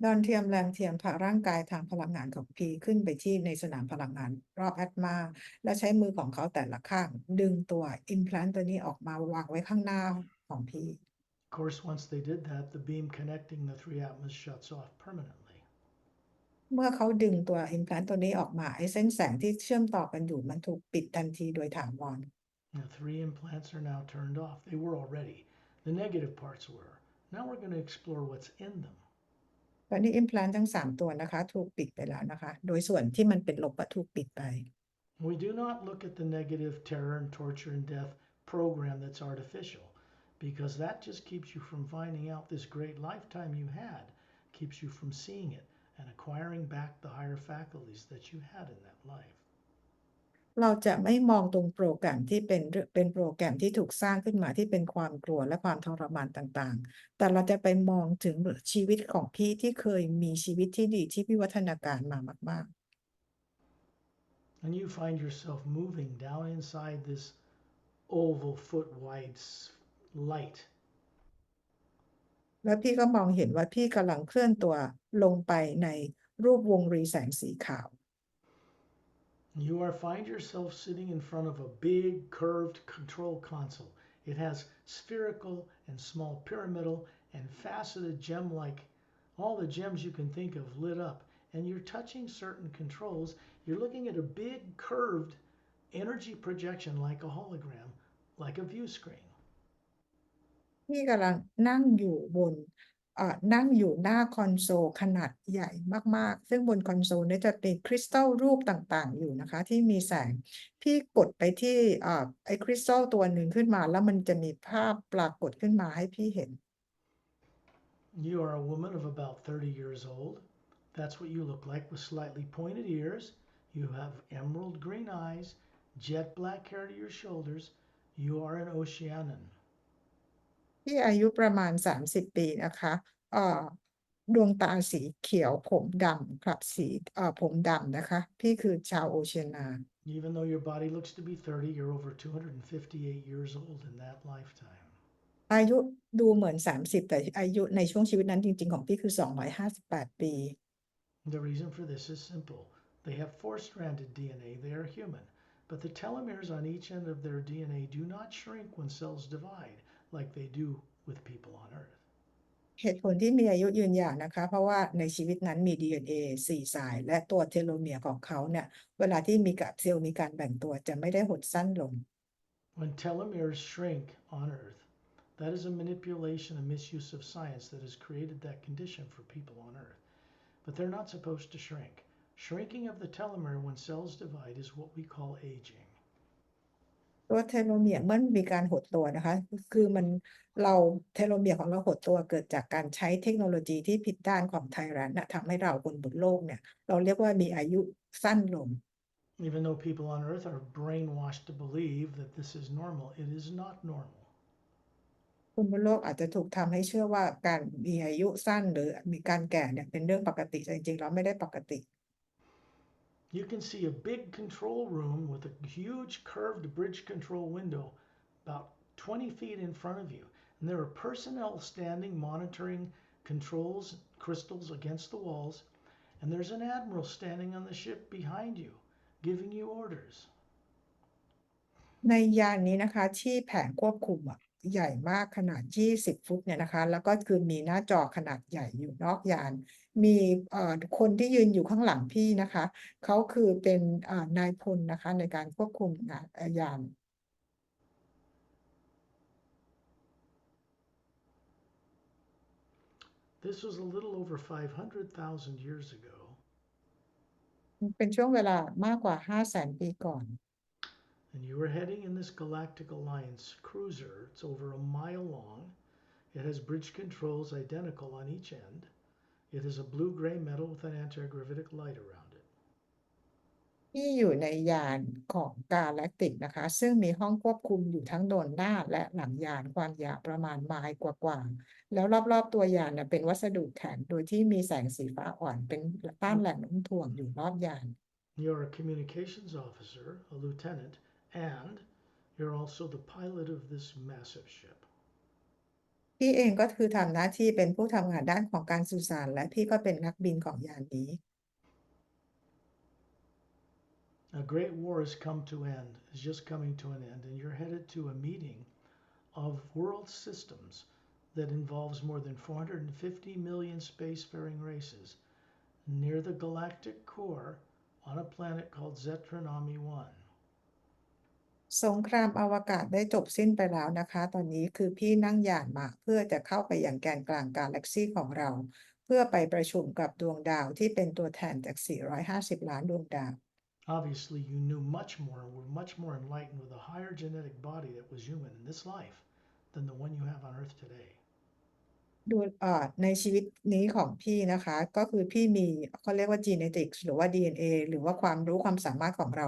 ดอนเทียมแรมเทียมพาร่างกายทางพลังงานของพีขึ้นไปที่ในสนามพลังงานรอบแอตมาและใช้มือของเขาแต่ละข้างดึงตัวอิมพลานต์ตัวนี้ออกมาวางไว้ข้างหน้าของพี course, once they did that, the beam connecting the three atoms shuts off permanently. เมื่อเขาดึงตัว implant ตัวนี้ออกมาไอ้เส้นแสงที่เชื่อมต่อกันอยู่มันถูกปิดทันทีโดยถาวร The three implants are now turned off. They were already. The negative parts were. Now we're going to explore what's in them. ตอนนี้ implant ทั้ง3ตัวนะคะถูกปิดไปแล้วนะคะโดยส่วนที่มันเป็นลบก็ถูกปิดไป We do not look at the negative terror and torture and death program that's artificial, because that just keeps you from finding out this great lifetime you had, keeps you from seeing it and acquiring back the higher faculties that you had in that life. เราจะไม่มองตรงโปรแกรมที่เป็นโปรแกรมที่ถูกสร้างขึ้นมาที่เป็นความกลัวและความทรมานต่างๆ แต่เราจะไปมองถึงชีวิตของพี่ที่เคยมีชีวิตที่ดีที่วิวัฒนาการมามาก And you find yourself moving down inside this oval foot wide light. ๆ แล้วพี่ก็มองเห็นว่าพี่กำลังเคลื่อนตัวลงไปในรูปวงรีแสงสีขาว You find yourself sitting in front of a big curved control console. It has spherical and small pyramidal and faceted gem-like, all the gems you can think of lit up. And you're touching certain controls. You're looking at a big curved energy projection like a hologram, like a view screen. พี่กำลังนั่งอยู่นั่งอยู่หน้าคอนโซลขนาดใหญ่มากๆซึ่งบนคอนโซลนี้จะเป็นคริสตัลรูปต่างๆอยู่นะคะที่มีแสงพี่กดไปที่ไอ้คริสตัลตัวหนึ่งขึ้นมาแล้วมันจะมีภาพปรากฏขึ้นมาให้พี่เห็น You are a woman of about 30 years old. That's what you look like with slightly pointed ears. You have emerald green eyes, jet black hair to your shoulders. You are an Oceanian. พี่อายุประมาณ30ปีนะคะดวงตาสีเขียวผมดำครับผมดำนะคะพี่คือชาวโอเชียนา Even though your body looks to be 30, you're over 258 years old in that lifetime. อายุดูเหมือน30แต่อายุในช่วงชีวิตนั้นจริงๆของพี่คือ258ปี The reason for this is simple. They have four-stranded DNA. They are human. But the telomeres on each end of their DNA do not shrink when cells divide like they do with people on Earth. เหตุผลที่มีอายุยืนยาวนะคะเพราะว่าในชีวิตนั้นมี DNA 4 สายและตัวเทโลเมียร์ของเขาเนี่ยเวลาที่มีกับเซลล์มีการแบ่งตัวจะไม่ได้หดสั้นลง When telomeres shrink on Earth, that is a manipulation and misuse of science that has created that condition for people on Earth. But they're not supposed to shrink. Shrinking of the telomere when cells divide is what we call aging. ตัวเทโลเมียร์เมื่อมีการหดตัวนะคะคือเราเทโลเมียร์ของเราหดตัวเกิดจากการใช้เทคโนโลยีที่ผิดด้านของไทแรนนะทำให้เราคนบนโลกเนี่ยเราเรียกว่ามีอายุสั้นลง Even though people on Earth are brainwashed to believe that this is normal, it is not normal. คนบนโลกอาจจะถูกทำให้เชื่อว่าการมีอายุสั้นหรือมีการแก่เนี่ยเป็นเรื่องปกติแต่จริงๆแล้วไม่ได้ปกติ You can see a big control room with a huge curved bridge control window about 20 feet in front of you. And there are personnel standing monitoring controls crystals against the walls. And there's an admiral standing on the ship behind you, giving you orders. ในยานนี้นะคะที่แผงควบคุมใหญ่มากขนาด20ฟุตเนี่ยนะคะแล้วก็คือมีหน้าจอขนาดใหญ่อยู่นอกยานมีคนที่ยืนอยู่ข้างหลังพี่นะคะเขาคือเป็นนายพลนะคะในการควบคุมยาน This was a little over 500,000 years ago. เป็นช่วงเวลามากกว่า500,000 ปีก่อน And you were heading in this Galactic Alliance cruiser. It's over a mile long. It has bridge controls identical on each end. It is a blue-gray metal with an anti-gravitic light around it. ที่อยู่ในยานของกาแล็กติกนะคะซึ่งมีห้องควบคุมอยู่ทั้งโดนหน้าและหลังยานความยาวประมาณไมล์กว่าๆแล้วรอบๆตัวยานเป็นวัสดุแข็งโดยที่มีแสงสีฟ้าอ่อนเป็นต้านแรงโน้มถ่วงอยู่รอบยาน You're a communications officer, a lieutenant, and you're also the pilot of this massive ship. พี่เองก็คือทำหน้าที่เป็นผู้ทำงานด้านของการสื่อสารและพี่ก็เป็นนักบินของยานนี้ A great war has come to end, is just coming to an end, and you're headed to a meeting of world systems that involves more than 450 million spacefaring races near the galactic core on a planet called Zetronomy 1. สงครามอวกาศได้จบสิ้นไปแล้วนะคะตอนนี้คือพี่นั่งยานมาเพื่อจะเข้าไปยังแกนกลางกาแล็กซีของเราเพื่อไปประชุมกับดวงดาวที่เป็นตัวแทนจาก 450 ล้านดวงดาว Obviously, you knew much more and were much more enlightened with a higher genetic body that was human in this life than the one you have on Earth today. ดูในชีวิตนี้ของพี่นะคะก็คือพี่มีเขาเรียกว่า genetics หรือว่า DNA หรือว่าความรู้ความสามารถของเรา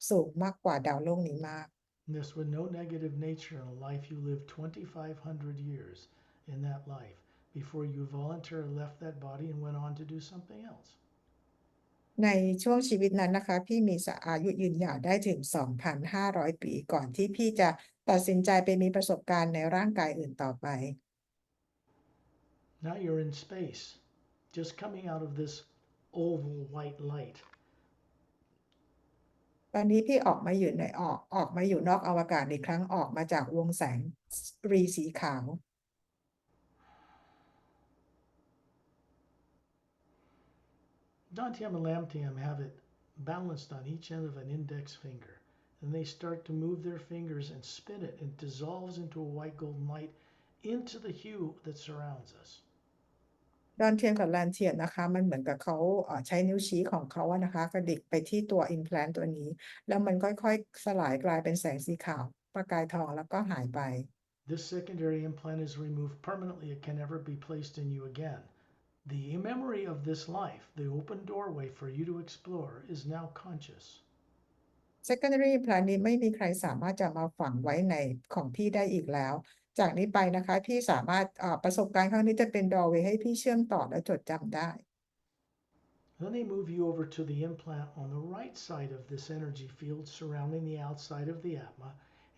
สูงมากกว่าดาวโลกนี้มาก This with no negative nature in a life you lived 2,500 years in that life before you voluntarily left that body and went on to do something else. ในช่วงชีวิตนั้นนะคะพี่มีอายุยืนยาวได้ถึง 2,500 ปีก่อนที่พี่จะตัดสินใจไปมีประสบการณ์ในร่างกายอื่นต่อไป Now you're in space, just coming out of this oval white light. ตอนนี้พี่ออกมาอยู่นอกอวกาศอีกครั้งออกมาจากวงแสงรีสีขาว Dantium and lambtium have it balanced on each end of an index finger. Then they start to move their fingers and spin it, and it dissolves into a white golden light into the hue that surrounds us. ดอนเทียมกับแลนเทียมนะคะมันเหมือนกับเขาใช้นิ้วชี้ของเขาอะนะคะกระดิกไปที่ตัว implant ตัวนี้แล้วมันค่อยๆสลายกลายเป็นแสงสีขาวประกายทองแล้วก็หายไป This secondary implant is removed permanently. It can never be placed in you again. The memory of this life, the open doorway for you to explore, is now conscious. secondary implant นี้ไม่มีใครสามารถจะมาฝังไว้ในของพี่ได้อีกแล้วจากนี้ไปนะคะพี่สามารถประสบการณ์ครั้งนี้จะเป็น doorway ให้พี่เชื่อมต่อและจดจำได้ Then they move you over to the implant on the right side of this energy field surrounding the outside of the atma,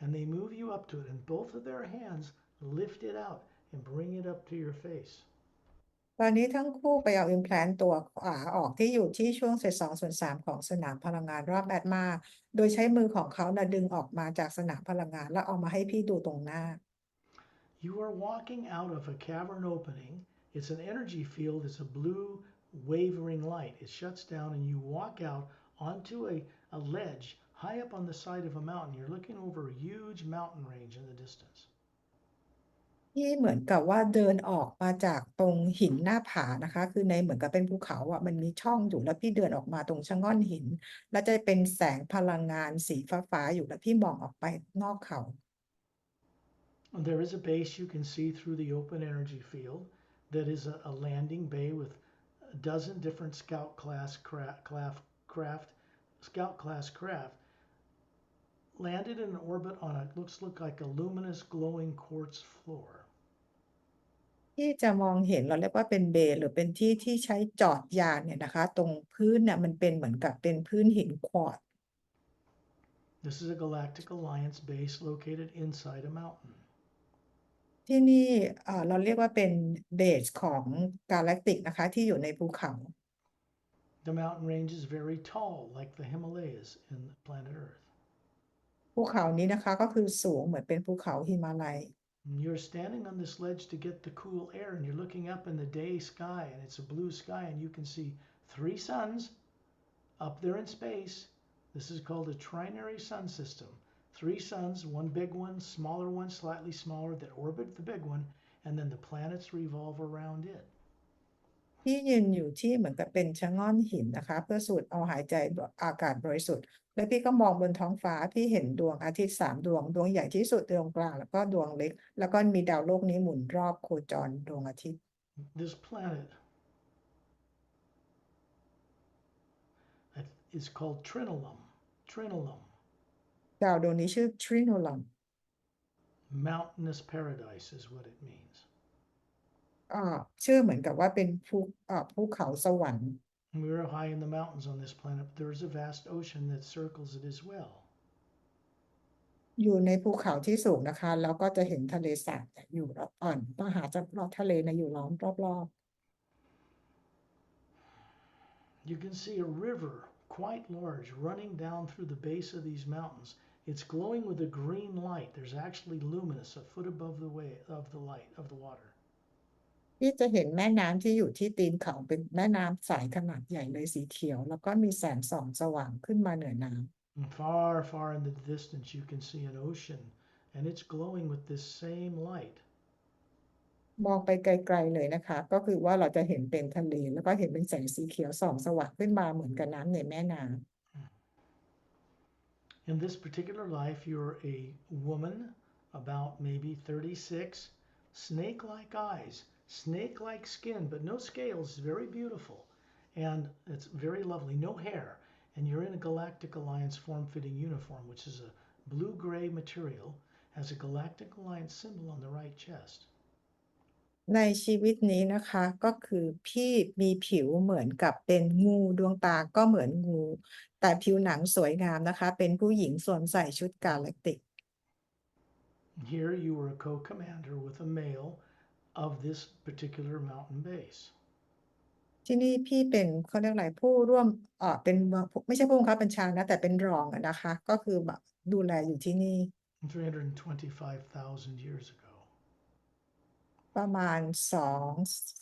and they move you up to it, and both of their hands lift it out and bring it up to your face. ตอนนี้ทั้งคู่ไปเอา implant ตัวขวาออกที่อยู่ที่ช่วงเศษ2/3ของสนามพลังงานรอบแอตมาโดยใช้มือของเขาดึงออกมาจากสนามพลังงานแล้วเอามาให้พี่ดูตรงหน้า You are walking out of a cavern opening. It's an energy field. It's a blue wavering light. It shuts down, and you walk out onto a ledge high up on the side of a mountain. You're looking over a huge mountain range in the distance. ที่เหมือนกับว่าเดินออกมาจากตรงหินหน้าผานะคะคือในเหมือนกับเป็นภูเขาอ่ะมันมีช่องอยู่แล้วพี่เดินออกมาตรงชะง่อนหินแล้วจะเป็นแสงพลังงานสีฟ้าๆอยู่แล้วพี่มองออกไปนอกเขา There is a base you can see through the open energy field that is a landing bay with a dozen different scout class craft landed in an orbit on a look like a luminous glowing quartz floor. ที่จะมองเห็นเราเรียกว่าเป็นเบย์หรือเป็นที่ที่ใช้จอดยานเนี่ยนะคะตรงพื้นเนี่ยมันเป็นเหมือนกับเป็นพื้นหินควอร์ต This is a Galactic Alliance base located inside a mountain. ที่นี่เราเรียกว่าเป็นเบสของกาแล็กติกนะคะที่อยู่ในภูเขา The mountain range is very tall, like the Himalayas in planet Earth. ภูเขานี้นะคะก็คือสูงเหมือนเป็นภูเขาหิมาลัย And you're standing on this ledge to get the cool air, and you're looking up in the day sky, and it's a blue sky, and you can see 3 suns up there in space. This is called a trinary sun system. 3 suns, one big one, smaller one, slightly smaller, that orbit the big one, and then the planets revolve around it. ที่ยืนอยู่ที่เหมือนกับเป็นชะง่อนหินนะคะเพื่อสูดเอาหายใจอากาศบริสุทธิ์แล้วพี่ก็มองบนท้องฟ้าพี่เห็นดวงอาทิตย์3 ดวงดวงใหญ่ที่สุดดวงกลางแล้วก็ดวงเล็กแล้วก็มีดาวโลกนี้หมุนรอบโคจรดวงอาทิตย์ This planet is called Trinilum. Trinilum, ดาวดวงนี้ชื่อทริโนลัม mountainous paradise is what it means. ชื่อเหมือนกับว่าเป็นภูเขาสวรรค์ We're high in the mountains on this planet, but there is a vast ocean that circles it as well. อยู่ในภูเขาที่สูงนะคะแล้วก็จะเห็นทะเลสาบอยู่รอบมหาจักรทะเลอยู่ล้อมรอบ You can see a river quite large running down through the base of these mountains. It's glowing with a green light. There's actually luminous a foot above the light of the water. ที่จะเห็นแม่น้ำที่อยู่ที่ตีนเขาเป็นแม่น้ำสายขนาดใหญ่เลยสีเขียวแล้วก็มีแสงส่องสว่างขึ้นมาเหนือน้ำ And far, far in the distance, you can see an ocean, and it's glowing with this same light. มองไปไกลๆเลยนะคะก็คือว่าเราจะเห็นเป็นทะเลแล้วก็เห็นเป็นแสงสีเขียวส่องสว่างขึ้นมาเหมือนกับน้ำในแม่น้ำ In this particular life, you're a woman about maybe 36, snake like eyes, snake like skin, but no scales, very beautiful. And it's very lovely, no hair. And you're in a Galactic Alliance form fitting uniform, which is a blue gray material, has a Galactic Alliance symbol on the right chest. ในชีวิตนี้นะคะก็คือพี่มีผิวเหมือนกับเป็นงูดวงตาก็เหมือนงูแต่ผิวหนังสวยงามนะคะเป็นผู้หญิงสวมใส่ชุดกาแล็กติก Here you were a co commander with a male of this particular mountain base. ที่นี่พี่เป็นเขาเรียกอะไรผู้ร่วมเป็นไม่ใช่ผู้บังคับบัญชานะแต่เป็นรองอะนะคะก็คือแบบดูแลอยู่ที่นี่ 325,000 years ago. ประมาณ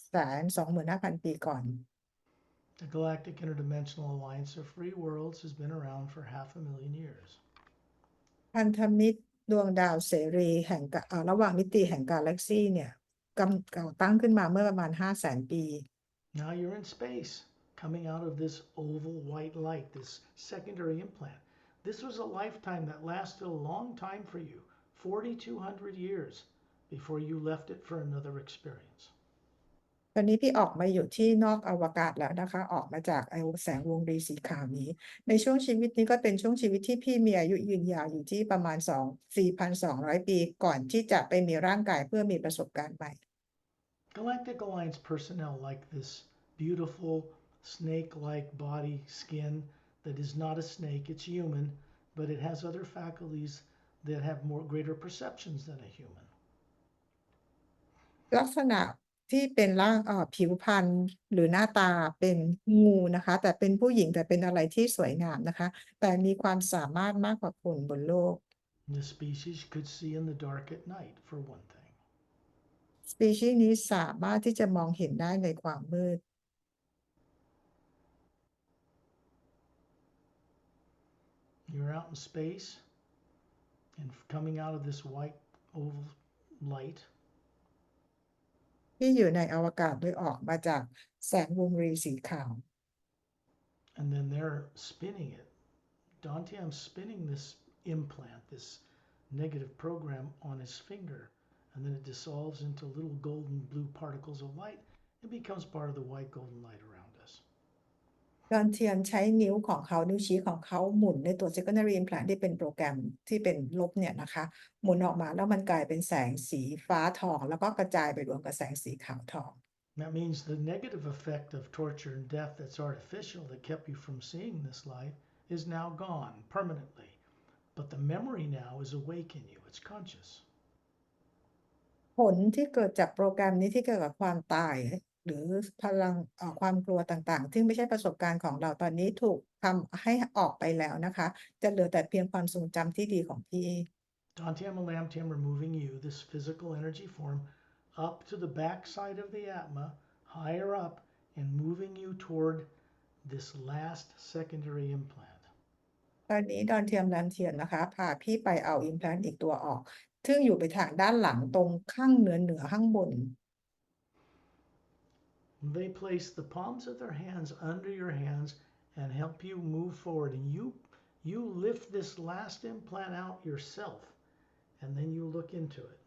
225,000 ปีก่อน The Galactic Interdimensional Alliance of Free Worlds has been around for 500,000 years. พันธมิตรดวงดาวเสรีแห่งระหว่างมิติแห่งกาแล็กซีเนี่ยก่อตั้งขึ้นมาเมื่อประมาณ 500,000 ปี Now you're in space, coming out of this oval white light, this secondary implant. This was a lifetime that lasted a long time for you, 4,200 years, before you left it for another experience. ตอนนี้พี่ออกมาอยู่ที่นอกอวกาศแล้วนะคะออกมาจากไอ้แสงวงรีสีขาวนี้ในช่วงชีวิตนี้ก็เป็นช่วงชีวิตที่พี่มีอายุยืนยาวอยู่ที่ประมาณ4,200 ปีก่อนที่จะไปมีร่างกายเพื่อมีประสบการณ์ใหม่ Galactic Alliance personnel like this beautiful snake-like body skin that is not a snake, it's human, but it has other faculties that have more greater perceptions than a human. ลักษณะที่เป็นร่างผิวพรรณหรือหน้าตาเป็นงูนะคะแต่เป็นผู้หญิงแต่เป็นอะไรที่สวยงามนะคะแต่มีความสามารถมากกว่าคนบนโลก This species could see in the dark at night, for one thing. สปีชีส์นี้สามารถที่จะมองเห็นได้ในความมืด You're out in space and coming out of this white oval light, ที่อยู่ในอวกาศโดยออกมาจากแสงวงรีสีขาว and then they're spinning it. Dantian's spinning this implant, this negative program on his finger, and then it dissolves into little golden blue particles of light and becomes part of the white golden light around us. ดอนเทียนใช้นิ้วของเขานิ้วชี้ของเขาหมุนในตัว secondary implant ที่เป็นโปรแกรมที่เป็นลบเนี่ยนะคะหมุนออกมาแล้วมันกลายเป็นแสงสีฟ้าทองแล้วก็กระจายไปรวมกับแสงสีขาวทอง That means the negative effect of torture and death that's artificial that kept you from seeing this light is now gone permanently. But the memory now is awake in you, it's conscious. ผลที่เกิดจากโปรแกรมนี้ที่เกี่ยวกับความตายหรือพลังความกลัวต่างๆที่ไม่ใช่ประสบการณ์ของเราตอนนี้ถูกทำให้ออกไปแล้วนะคะจะเหลือแต่เพียงความทรงจำที่ดีของพี่ Dantian and Lamtian are moving you, this physical energy form, up to the backside of the Atma, higher up, and moving you toward this last secondary implant. ตอนนี้ดอนเทียมรันเทียนนะคะพาพี่ไปเอา implant อีกตัวออกซึ่งอยู่ไปทางด้านหลังตรงข้างเหนือข้างบน They place the palms of their hands under your hands and help you move forward. And you lift this last implant out yourself, and then you look into it.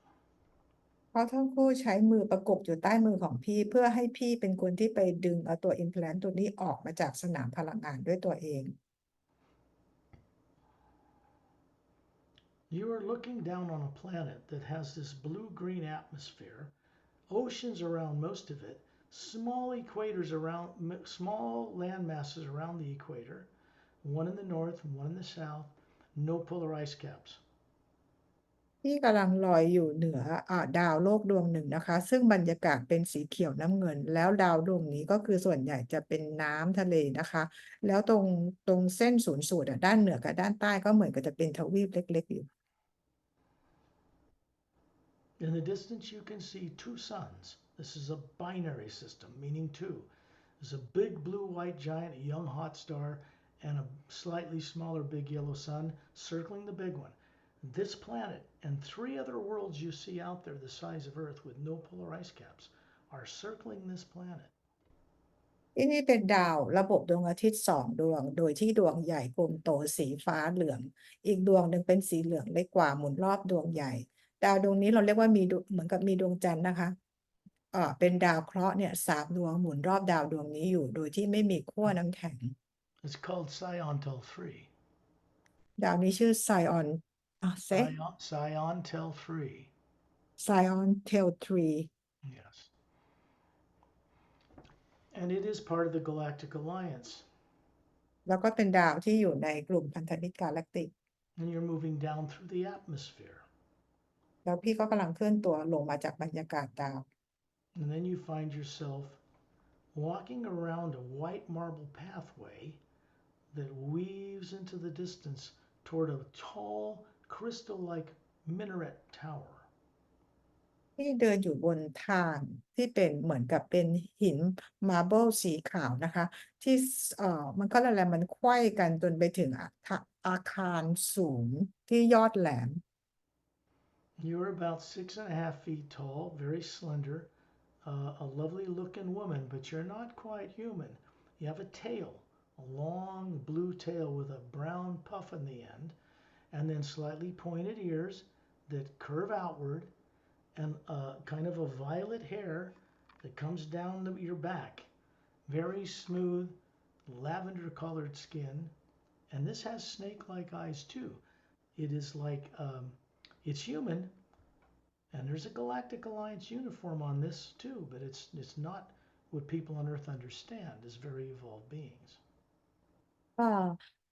เพราะทั้งคู่ใช้มือประกบอยู่ใต้มือของพี่เพื่อให้พี่เป็นคนที่ไปดึงเอาตัว implant ตัวนี้ออกมาจากสนามพลังงานด้วยตัวเอง You are looking down on a planet that has this blue-green atmosphere, oceans around most of it, small equators around, small land masses around the equator, one in the north and one in the south, no polar ice caps. ที่กำลังลอยอยู่เหนือดาวโลกดวงหนึ่งนะคะซึ่งบรรยากาศเป็นสีเขียวน้ำเงินแล้วดาวดวงนี้ก็คือส่วนใหญ่จะเป็นน้ำทะเลนะคะแล้วตรงเส้นศูนย์สูตรด้านเหนือกับด้านใต้ก็เหมือนกับจะเป็นทวีปเล็กๆอยู่ In the distance, you can see two suns, This is a binary system, meaning two. There's a big blue white giant, a young hot star, and a slightly smaller big yellow sun circling the big one. This planet and three other worlds you see out there the size of Earth with no polar ice caps are circling this planet. ที่นี่เป็นดาวระบบดวงอาทิตย์2ดวงโดยที่ดวงใหญ่กลมโตสีฟ้าเหลืองอีกดวงหนึ่งเป็นสีเหลืองเล็กกว่าหมุนรอบดวงใหญ่ดาวดวงนี้เราเรียกว่ามีเหมือนกับมีดวงจันทร์นะคะเป็นดาวเคราะห์เนี่ย3ดวงหมุนรอบดาวดวงนี้อยู่โดยที่ไม่มีขั้วน้ำแข็ง It's called Sion-3. ดาวนี้ชื่อไซออนเซ Sion-3. ไซออนเทล3 Yes. And it is part of the Galactic Alliance. แล้วก็เป็นดาวที่อยู่ในกลุ่มพันธมิตรกาแล็กติก And you're moving down through the atmosphere. แล้วพี่ก็กำลังเคลื่อนตัวลงมาจากบรรยากาศดาว And then you find yourself walking around a white marble pathway that weaves into the distance toward a tall, crystal-like minaret tower. ที่เดินอยู่บนทางที่เป็นเหมือนกับเป็นหินมาร์เบิลสีขาวนะคะที่มันก็อะไรมันไขว้กันจนไปถึงอาคารสูงที่ยอดแหลม You're about 6.5 feet tall, very slender, a lovely looking woman, but you're not quite human. You have a tail, a long blue tail with a brown puff in the end, and then slightly pointed ears that curve outward, and kind of a violet hair that comes down your back. Very smooth, lavender colored skin, and this has snake like eyes too. It is like it's human, and there's a Galactic Alliance uniform on this too, but it's not what people on Earth understand as very evolved beings.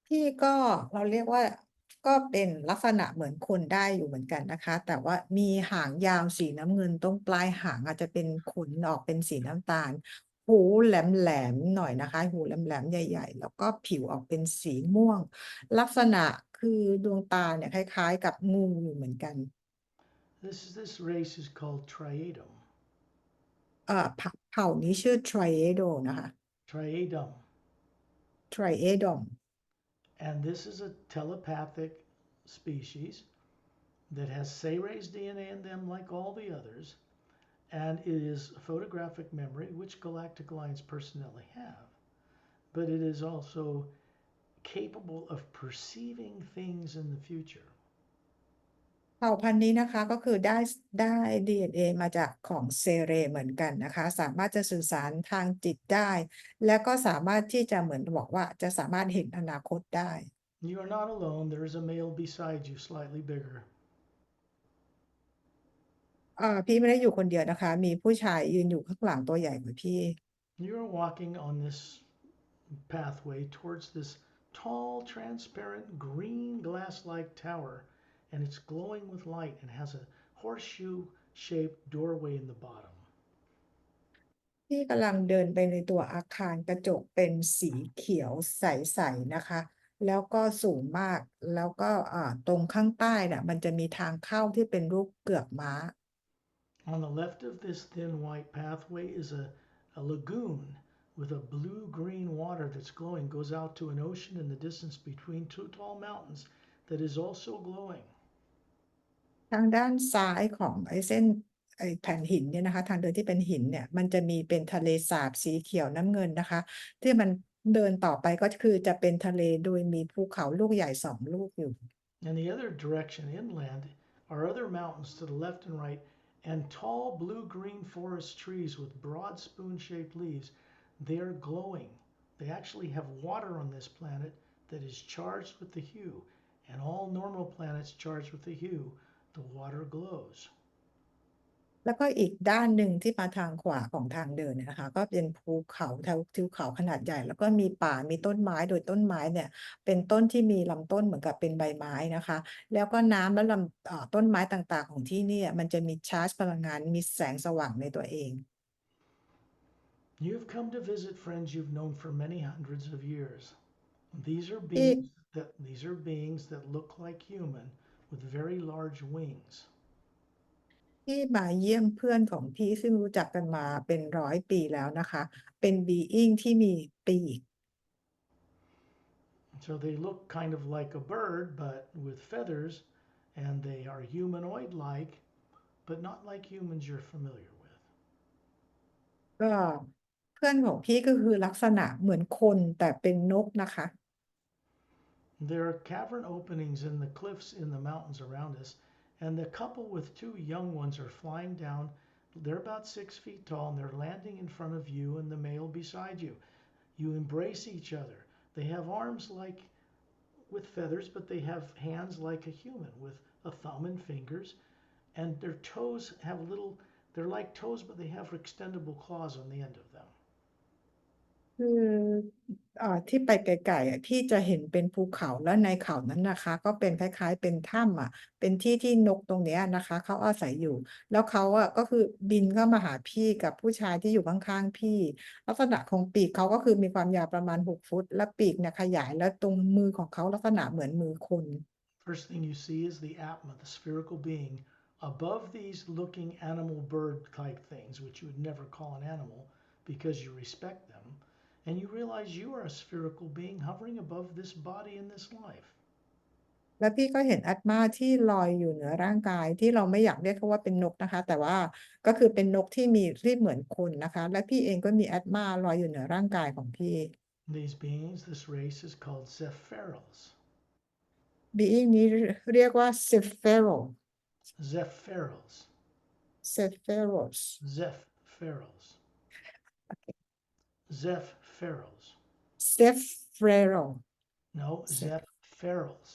พี่ก็เราเรียกว่าก็เป็นลักษณะเหมือนคนได้อยู่เหมือนกันนะคะ แต่ว่ามีหางยาวสีน้ำเงินตรงปลายหางอาจจะเป็นขนออกเป็นสีน้ำตาล หูแหลมๆหน่อยนะคะ หูแหลมๆใหญ่ๆ แล้วก็ผิวออกเป็นสีม่วง ลักษณะคือดวงตาเนี่ยคล้ายๆกับงูอยู่เหมือนกัน This race is called Triadum. เผ่านี้ชื่อ Triado นะคะ Triadum. Triadom And this is a telepathic species that has Sayre's DNA in them like all the others, and it is photographic memory, which Galactic Alliance personnel have, but it is also capable of perceiving things in the future. เผ่าพันธุ์นี้นะคะก็คือได้ DNA มาจากของเซเรเหมือนกันนะคะ สามารถจะสื่อสารทางจิตได้ และก็สามารถที่จะเหมือนบอกว่าจะสามารถเห็นอนาคตได้ You are not alone. There is a male beside you, slightly bigger. พี่ไม่ได้อยู่คนเดียวนะคะ มีผู้ชายยืนอยู่ข้างหลังตัวใหญ่กว่าพี่ You are walking on this pathway towards this tall, transparent, green glass-like tower, and it's glowing with light and has a horseshoe-shaped doorway in the bottom. พี่กำลังเดินไปในตัวอาคารกระจกเป็นสีเขียวใสๆนะคะ แล้วก็สูงมาก แล้วก็ตรงข้างใต้น่ะมันจะมีทางเข้าที่เป็นรูปเกือกม้า On the left of this thin white pathway is a lagoon with a blue-green water that's glowing, goes out to an ocean in the distance between two tall mountains that is also glowing. ทางด้านซ้ายของเส้นแผ่นหินเนี่ยนะคะ ทางเดินที่เป็นหินเนี่ยมันจะมีเป็นทะเลสาบสีเขียวน้ำเงินนะคะ ที่มันเดินต่อไปก็คือจะเป็นทะเลโดยมีภูเขาลูกใหญ่2ลูกอยู่ And the other direction inland are other mountains to the left and right, and tall blue-green forest trees with broad spoon-shaped leaves. They are glowing. They actually have water on this planet that is charged with the hue, and all normal planets charged with the hue, the water glows. แล้วก็อีกด้านหนึ่งที่มาทางขวาของทางเดินเนี่ยนะคะ ก็เป็นภูเขาทิวเขาขนาดใหญ่ แล้วก็มีป่ามีต้นไม้โดยต้นไม้เนี่ยเป็นต้นที่มีลำต้นเหมือนกับเป็นใบไม้นะคะ แล้วก็น้ำและต้นไม้ต่างๆของที่นี่มันจะมีชาร์จพลังงานมีแสงสว่างในตัวเอง You've come to visit friends you've known for many hundreds of years. These are ที่ beings that look like human with very large wings. พี่มาเยี่ยมเพื่อนของพี่ซึ่งรู้จักกันมาเป็น100 ปีแล้วนะคะเป็นบีอิงที่มีปีก So they look kind of like a bird, but with feathers, and they are humanoid like, but not like humans you're familiar with. ก็เพื่อนของพี่ก็คือลักษณะเหมือนคนแต่เป็นนกนะคะ There are cavern openings in the cliffs in the mountains around us, and the couple with two young ones are flying down. They're about 6 feet tall, and they're landing in front of you and the male beside you. You embrace each other. They have arms like with feathers, but they have hands like a human with a thumb and fingers, and their toes have little, they're like toes, but they have extendable claws on the end of them. คือที่ไปไกลๆพี่จะเห็นเป็นภูเขาแล้วในเขานั้นนะคะก็เป็นคล้ายๆเป็นถ้ำเป็นที่ที่นกตรงเนี้ยนะคะเขาอาศัยอยู่แล้วเขาก็คือบินเข้ามาหาพี่กับผู้ชายที่อยู่ข้างๆพี่ลักษณะของปีกเขาก็คือมีความยาวประมาณ6 ฟุตและปีกเนี่ยขยายแล้วตรงมือของเขาลักษณะเหมือนมือคน First thing you see is the Atma, the spherical being, above these looking animal bird type things, which you would never call an animal because you respect them. And you realize you are a spherical being hovering above this body in this life. แล้วพี่ก็เห็นอัตมาที่ลอยอยู่เหนือร่างกายที่เราไม่อยากเรียกเขาว่าเป็นนกนะคะแต่ว่าก็คือเป็นนกที่มีที่เหมือนคนนะคะและพี่เองก็มีอัตมาลอยอยู่เหนือร่างกายของพี่ These beings, this race is called Zephyros. being นี้เรียกว่า Sephiroth Zephyros. Sephiroth Zephyros. Zephyros. Sephiroth No, Seph Zephyros.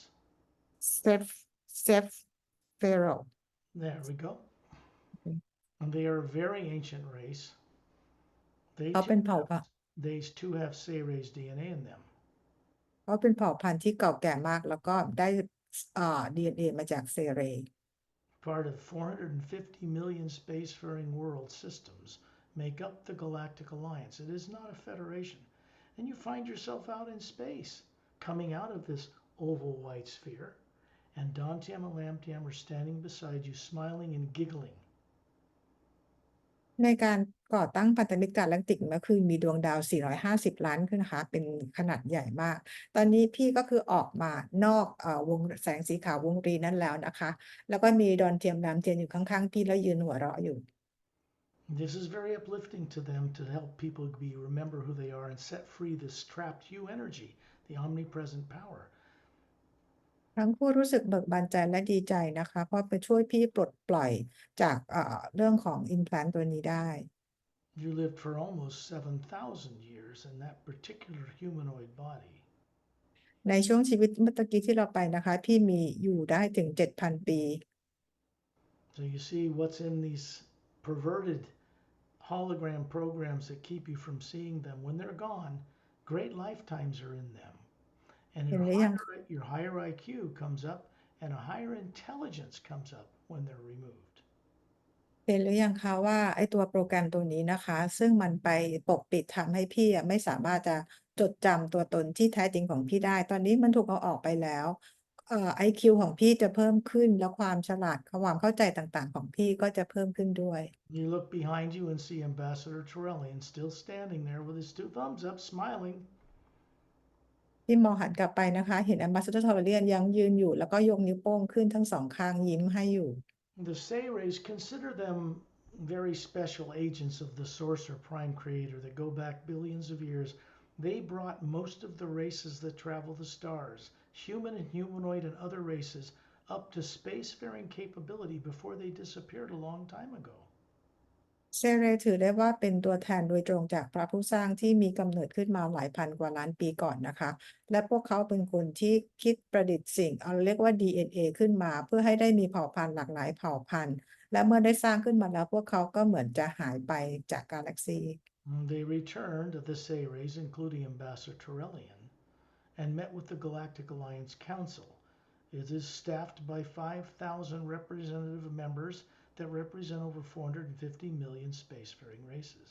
Sephiroth There we go. And they are a very ancient race. They เขา too เป็นเผ่า have, they too have Ceres DNA in them. เขาเป็นเผ่าพันธุ์ที่เก่าแก่มากแล้วก็ได้DNA มาจากเซเร Part of 450 million spacefaring world systems make up the Galactic Alliance. It is not a federation. And you find yourself out in space, coming out of this oval white sphere, and Dantiam and Lamtiam are standing beside you, smiling and giggling. ในการก่อตั้งพันธมิตรกาแล็กติกก็คือมีดวงดาว450 ล้านขึ้นนะคะเป็นขนาดใหญ่มาก ตอนนี้พี่ก็คือออกมานอกวงแสงสีขาววงรีนั้นแล้วนะคะแล้วก็มีดอนเทียมรามเทียนอยู่ข้างๆพี่แล้วยืนหัวเราะอยู่ This is very uplifting to them to help people remember who they are and set free this trapped you energy, the omnipresent power. ทั้งคู่รู้สึกเบิกบานใจและดีใจนะคะเพราะไปช่วยพี่ปลดปล่อยจากเรื่องของ Implant ตัวนี้ได้ You lived for almost 7,000 years in that particular humanoid body. ในช่วงชีวิตเมื่อตะกี้ที่เราไปนะคะพี่มีอยู่ได้ถึง 7,000 ปี So you see what's in these perverted hologram programs that keep you from seeing them. When they're gone, great lifetimes are in them. And เห็นหรือยัง your higher IQ comes up and a higher intelligence comes up when they're removed. เห็นหรือยังคะว่าไอ้ตัวโปรแกรมตัวนี้นะคะซึ่งมันไปปกปิดทำให้พี่ไม่สามารถจะจดจำตัวตนที่แท้จริงของพี่ได้ตอนนี้มันถูกเอาออกไปแล้วIQ ของพี่จะเพิ่มขึ้นแล้วความฉลาดความเข้าใจต่างๆของพี่ก็จะเพิ่มขึ้นด้วย You look behind you and see Ambassador Torellian still standing there with his two thumbs up, smiling. พี่มองหันกลับไปนะคะเห็น Ambassador Tolarian ยังยืนอยู่แล้วก็ยกนิ้วโป้งขึ้นทั้งสองข้างยิ้มให้อยู่ The Sayrays consider them very special agents of the Source or Prime Creator that go back billions of years. They brought most of the races that travel the stars, human and humanoid and other races, up to spacefaring capability before they disappeared a long time ago. เซเรถือได้ว่าเป็นตัวแทนโดยตรงจากพระผู้สร้างที่มีกำเนิดขึ้นมาหลายพันกว่าล้านปีก่อนนะคะและพวกเขาเป็นคนที่คิดประดิษฐ์สิ่งเรียกว่า DNA ขึ้นมาเพื่อให้ได้มีเผ่าพันธุ์หลากหลายเผ่าพันธุ์และเมื่อได้สร้างขึ้นมาแล้วพวกเขาก็เหมือนจะหายไปจากกาแล็กซี They returned, the Sayrays, including Ambassador Torellian, and met with the Galactic Alliance Council. It is staffed by 5,000 representative members that represent over 450 million spacefaring races.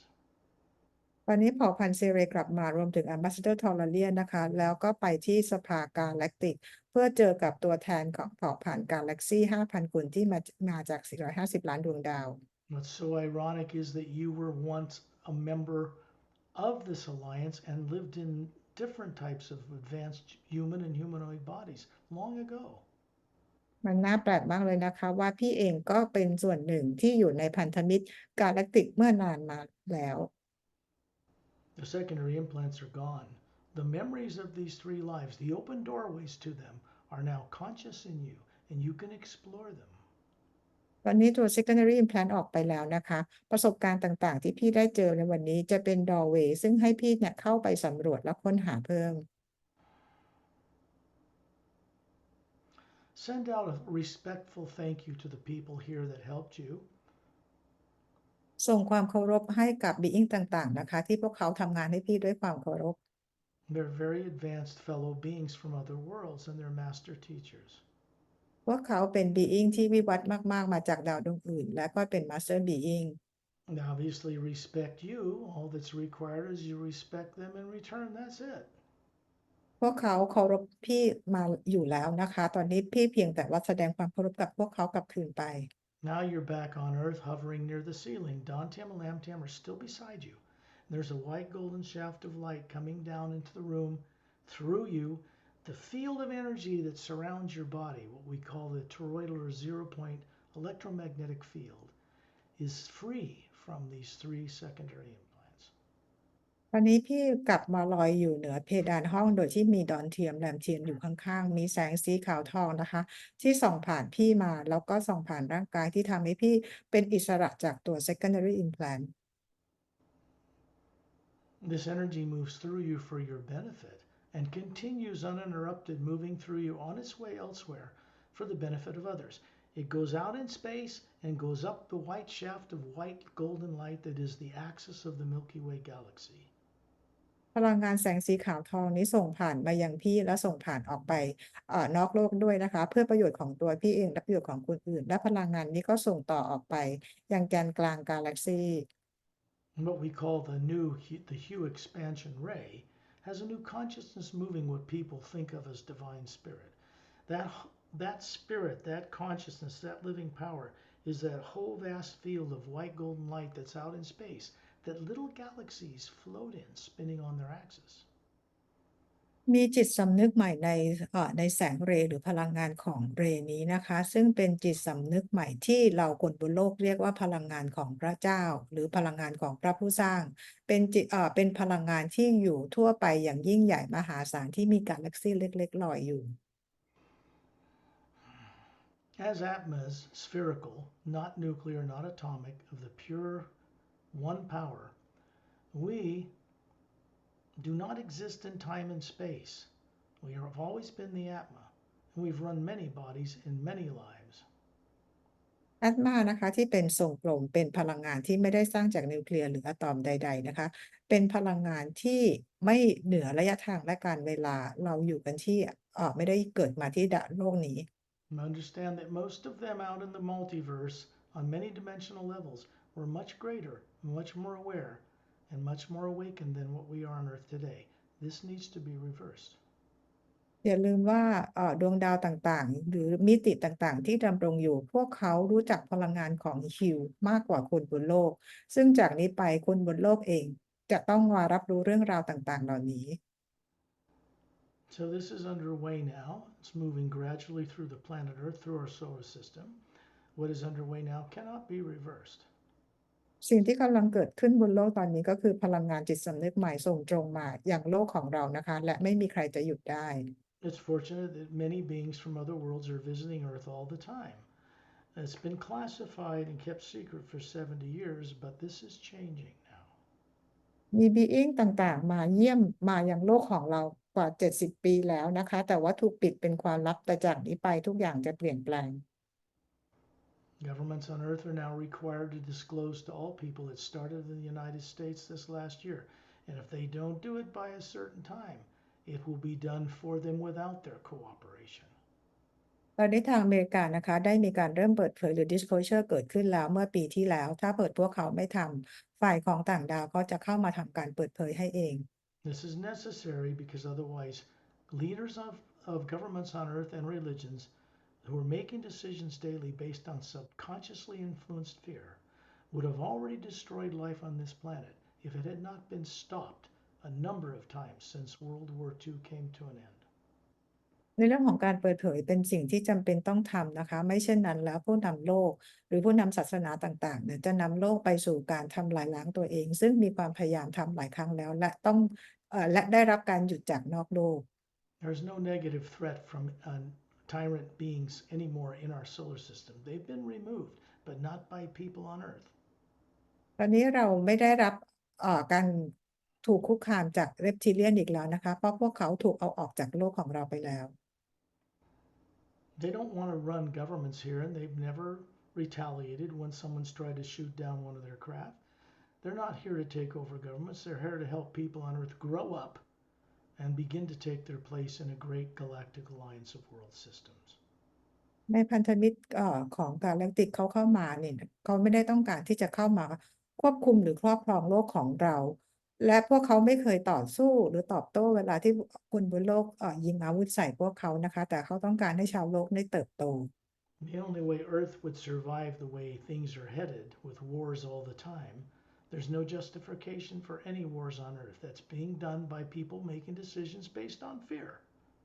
ตอนนี้เผ่าพันธุ์เซเรกลับมารวมถึง Ambassador t o l a r i a n นะคะแล้วก็ไปที่สภากาแล็กติกเพื่อเจอกับตัวแทนของเผ่าพันธุ์กาแล็กซี 5,000 คนที่มาจาก 450 ล้านดวงดาว What's so ironic is that you were once a member of this alliance and lived in different types of advanced human and humanoid bodies long ago. มันน่าแปลกมากเลยนะคะว่าพี่เองก็เป็นส่วนหนึ่งที่อยู่ในพันธมิตรกาแล็กติกเมื่อนานมาแล้ว The secondary implants are gone. The memories of these three lives, the open doorways to them, are now conscious in you, and you can explore them. ตอนนี้ตัว secondary implant ออกไปแล้วนะคะประสบการณ์ต่างๆที่พี่ได้เจอในวันนี้จะเป็น doorway ซึ่งให้พี่เนี่ยเข้าไปสำรวจและค้นหาเพิ่ม Send out a respectful thank you to the people here that helped you. ส่งความเคารพให้กับ being ต่างๆนะคะที่พวกเขาทำงานให้พี่ด้วยความเคารพ They're very advanced fellow beings from other worlds, and they're master teachers. พวกเขาเป็น being ที่วิวัฒน์มากๆมาจากดาวดวงอื่นและก็เป็น master being They obviously respect you. All that's required is you respect them in return. That's it. พวกเขาเคารพพี่มาอยู่แล้วนะคะตอนนี้พี่เพียงแต่ว่าแสดงความเคารพกับพวกเขากลับคืนไป Now you're back on Earth, hovering near the ceiling. Dantium and Lamtium are still beside you. There's a white golden shaft of light coming down into the room through you. The field of energy that surrounds your body, what we call the toroidal or 0 point electromagnetic field, is free from these three secondary implants. ตอนนี้พี่กลับมาลอยอยู่เหนือเพดานห้องโดยที่มีดอนเทียมแรมเทียมอยู่ข้างๆมีแสงสีขาวทองนะคะที่ส่องผ่านพี่มาแล้วก็ส่องผ่านร่างกายที่ทำให้พี่เป็นอิสระจากตัว secondary implant This energy moves through you for your benefit and continues uninterrupted, moving through you on its way elsewhere for the benefit of others. It goes out in space and goes up the white shaft of white golden light that is the axis of the Milky Way galaxy. พลังงานแสงสีขาวทองนี้ส่งผ่านมายังพี่และส่งผ่านออกไปนอกโลกด้วยนะคะเพื่อประโยชน์ของตัวพี่เองและประโยชน์ของคนอื่นและพลังงานนี้ก็ส่งต่อออกไปยังแกนกลางกาแล็กซี What we call the Hue expansion ray has a new consciousness moving what people think of as divine spirit. That spirit, that consciousness, that living power is that whole vast field of white golden light that's out in space that little galaxies float in, spinning on their axis. มีจิตสำนึกใหม่ในแสงเรย์หรือพลังงานของเรย์นี้นะคะซึ่งเป็นจิตสำนึกใหม่ที่เราคนบนโลกเรียกว่าพลังงานของพระเจ้าหรือพลังงานของพระผู้สร้างเป็นพลังงานที่อยู่ทั่วไปอย่างยิ่งใหญ่มหาศาลที่มีกาแล็กซีเล็กๆลอยอยู่ As atmas, spherical, not nuclear, not atomic, of the pure one power, we do not exist in time and space. We have always been the Atma, and we've run many bodies in many lives. แอตมานะคะที่เป็นทรงกลมเป็นพลังงานที่ไม่ได้สร้างจากนิวเคลียร์หรืออะตอมใดๆนะคะเป็นพลังงานที่ไม่เหนือระยะทางและการเวลาเราอยู่กันที่ไม่ได้เกิดมาที่โลกนี้ Understand that most of them out in the multiverse on many dimensional levels were much greater, much more aware, and much more awakened than what we are on Earth today. This needs to be reversed. อย่าลืมว่าดวงดาวต่างๆหรือมิติต่างๆที่ดำรงอยู่พวกเขารู้จักพลังงานของฮิวมากกว่าคนบนโลกซึ่งจากนี้ไปคนบนโลกเองจะต้องมารับรู้เรื่องราวต่างๆเหล่านี้ So this is underway now. It's moving gradually through the planet Earth, through our solar system. What is underway now cannot be reversed. สิ่งที่กำลังเกิดขึ้นบนโลกตอนนี้ก็คือพลังงานจิตสำนึกใหม่ส่งตรงมาอย่างโลกของเรานะคะและไม่มีใครจะหยุดได้ It's fortunate that many beings from other worlds are visiting Earth all the time. It's been classified and kept secret for 70 years, but this is changing now. มีบีอิงต่างๆมาเยี่ยมมายังโลกของเรากว่า70ปีแล้วนะคะแต่ว่าถูกปิดเป็นความลับแต่จากนี้ไปทุกอย่างจะเปลี่ยนแปลง Governments on Earth are now required to disclose to all people it started in the United States this last year. And if they don't do it by a certain time, it will be done for them without their cooperation. ตอนนี้ทางอเมริกานะคะได้มีการเริ่มเปิดเผยหรือ disclosure เกิดขึ้นแล้วเมื่อปีที่แล้วถ้าเปิดพวกเขาไม่ท ฝ่ายของต่างดาวก็จะเข้ามาทำการเปิดเผยให้เอง This is necessary because otherwise, leaders of governments on earth and religions who are making decisions daily based on subconsciously influenced fear would have already destroyed life on this planet if it had not been stopped a number of times since World War II came to an end. ในเรื่องของการเปิดเผยเป็นสิ่งที่จำเป็นต้องทำนะคะไม่เช่นนั้นแล้วผู้นำโลกหรือผู้นำศาสนาต่างๆเนี่ยจะนำโลกไปสู่การทำลายล้างตัวเองซึ่งมีความพยายามทำหลายครั้งแล้วและต้องและได้รับการหยุดจากนอกโลก There's no negative threat from tyrant beings anymore in our solar system. They've been removed, but not by people on Earth. ตอนนี้เราไม่ได้รับการถูกคุกคามจากเรปทิเลียนอีกแล้วนะคะเพราะพวกเขาถูกเอาออกจากโลกของเราไปแล้ว They don't want to run governments here, and they've never retaliated when someone's tried to shoot down one of their craft. They're not here to take over governments. They're here to help people on Earth grow up and begin to take their place in a great galactic alliance of world systems. ในพันธมิตรของกาแล็กติกเขาเข้ามาเนี่ยเขาไม่ได้ต้องการที่จะเข้ามาควบคุมหรือครอบครองโลกของเราและพวกเขาไม่เคยต่อสู้หรือตอบโต้เวลาที่คนบนโลกยิงอาวุธใส่พวกเขานะคะแต่เขาต้องการให้ชาวโลกได้เติบโต The only way Earth would survive the way things are headed, with wars all the time, there's no justification for any wars on Earth. That's being done by people making decisions based on fear.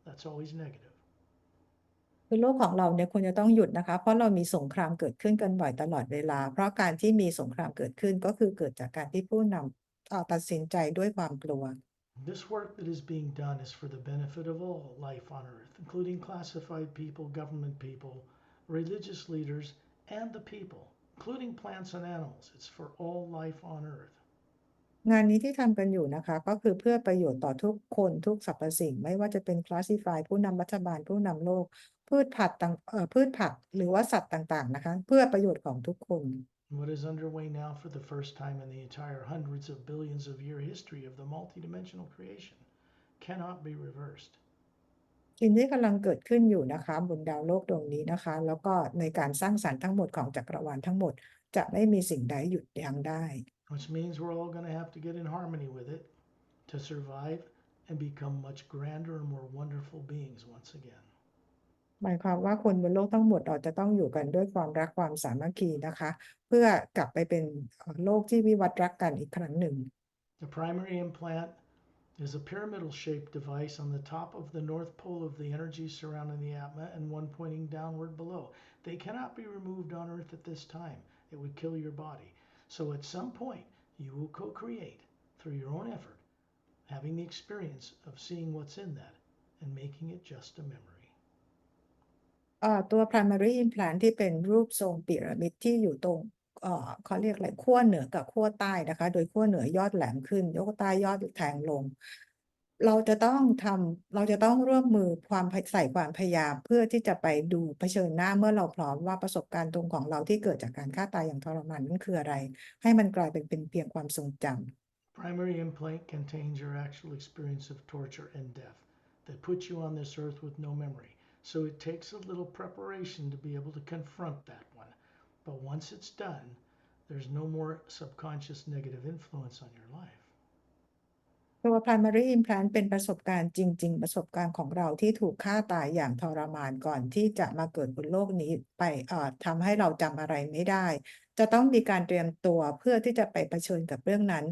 That's always negative. คือโลกของเราเนี่ยควรจะต้องหยุดนะคะเพราะเรามีสงครามเกิดขึ้นกันบ่อยตลอดเวลาเพราะการที่มีสงครามเกิดขึ้นก็คือเกิดจากการที่ผู้นำตัดสินใจด้วยความกลัว This work that is being done is for the benefit of all life on Earth, including classified people, government people, religious leaders, and the people, including plants and animals. It's for all life on Earth. งานนี้ที่ทำกันอยู่นะคะก็คือเพื่อประโยชน์ต่อทุกคนทุกสรรพสิ่งไม่ว่าจะเป็น Classified ผู้นำรัฐบาลผู้นำโลกพืชผักหรือว่าสัตว์ต่างๆนะคะเพื่อประโยชน์ของทุกคน What is underway now for the first time in the entire hundreds of billions of year history of the multidimensional creation cannot be reversed. สิ่งที่กำลังเกิดขึ้นอยู่นะคะบนดาวโลกดวงนี้นะคะแล้วก็ในการสร้างสรรค์ทั้งหมดของจักรวาลทั้งหมดจะไม่มีสิ่งใดหยุดยั้งได้ Which means we're all going to have to get in harmony with it to survive and become much grander and more wonderful beings once again. หมายความว่าคนบนโลกทั้งหมดเราจะต้องอยู่กันด้วยความรักความสามัคคีนะคะเพื่อกลับไปเป็นโลกที่วิวัฒน์รักกันอีกครั้งหนึ่ง The primary implant is a pyramidal shaped device on the top of the north pole of the energy surrounding the atma and one pointing downward below. They cannot be removed on Earth at this time. It would kill your body. So at some point, you will co create through your own effort, having the experience of seeing what's in that and making it just a memory. ตัว primary implant ที่เป็นรูปทรงพีระมิดที่อยู่ตรงเขาเรียกอะไรขั้วเหนือกับขั้วใต้นะคะโดยขั้วเหนือยอดแหลมขึ้นยกใต้ยอดแทงลงเราจะต้องร่วมมือใส่ความพยายามเพื่อที่จะไปดูเผชิญหน้าเมื่อเราพร้อมว่าประสบการณ์ตรงของเราที่เกิดจากการฆ่าตายอย่างทรมานนั้นคืออะไรให้มันกลายเป็นเพียงความทรงจำ Primary implant contains your actual experience of torture and death that puts you on this earth with no memory. So it takes a little preparation to be able to confront that one. But once it's done, there's no more subconscious negative influence on your life. ตัว primary implant เป็นประสบการณ์จริงๆประสบการณ์ของเราที่ถูกฆ่าตายอย่างทรมานก่อนที่จะมาเกิดบนโลกนี้ไปทำให้เราจำอะไรไม่ได้จะต้องมีการเตรียมตัวเพื่อที่จะไปเผชิญกับเรื่องนั้น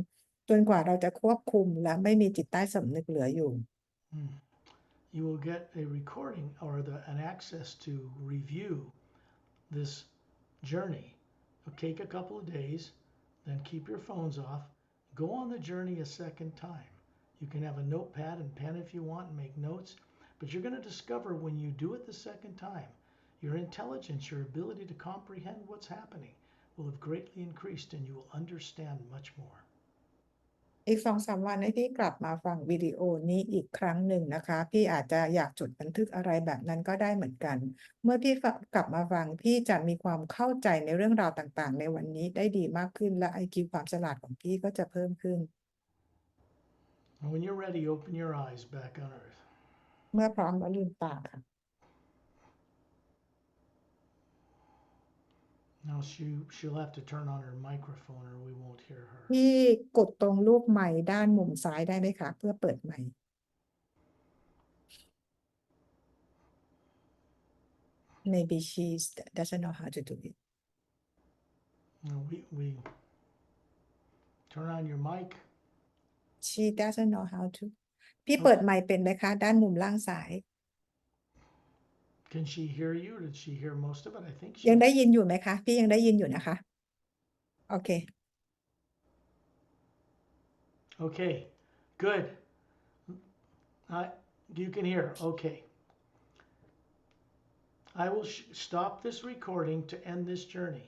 จนกว่าเราจะควบคุมและไม่มีจิตใต้สำนึกเหลืออยู่ You will get a recording or an access to review this journey. It'll take a couple of days, then keep your phones off. Go on the journey a second time. You can have a notepad and pen if you want and make notes, but you're going to discover when you do it the second time, your intelligence, your ability to comprehend what's happening will have greatly increased and you will understand much more. อีก2-3 วันให้พี่กลับมาฟังวิดีโอนี้อีกครั้งหนึ่งนะคะพี่อาจจะอยากจดบันทึกอะไรแบบนั้นก็ได้เหมือนกันเมื่อพี่กลับมาฟังพี่จะมีความเข้าใจในเรื่องราวต่างๆในวันนี้ได้ดีมากขึ้นและ IQ ความฉลาดของพี่ก็จะเพิ่มขึ้น And when you're ready, open your eyes back on Earth. เมื่อพร้อมแล้วลืมตาค่ะ Now she'll have to turn on her microphone or we won't hear her. พี่กดตรงรูปไมค์ด้านมุมซ้ายได้ไหมคะเพื่อเปิดไมค์ Maybe she doesn't know how to do it. No, we turn on your mic. She doesn't know how to. พี่เปิดไมค์เป็นไหมคะด้านมุมล่างซ้าย Can she hear you? Did she hear most of it? I think ยัง she. ได้ยินอยู่ไหมคะพี่ยังได้ยินอยู่นะคะโอเค Okay, good. You can hear. Okay. I will stop this recording to end this journey.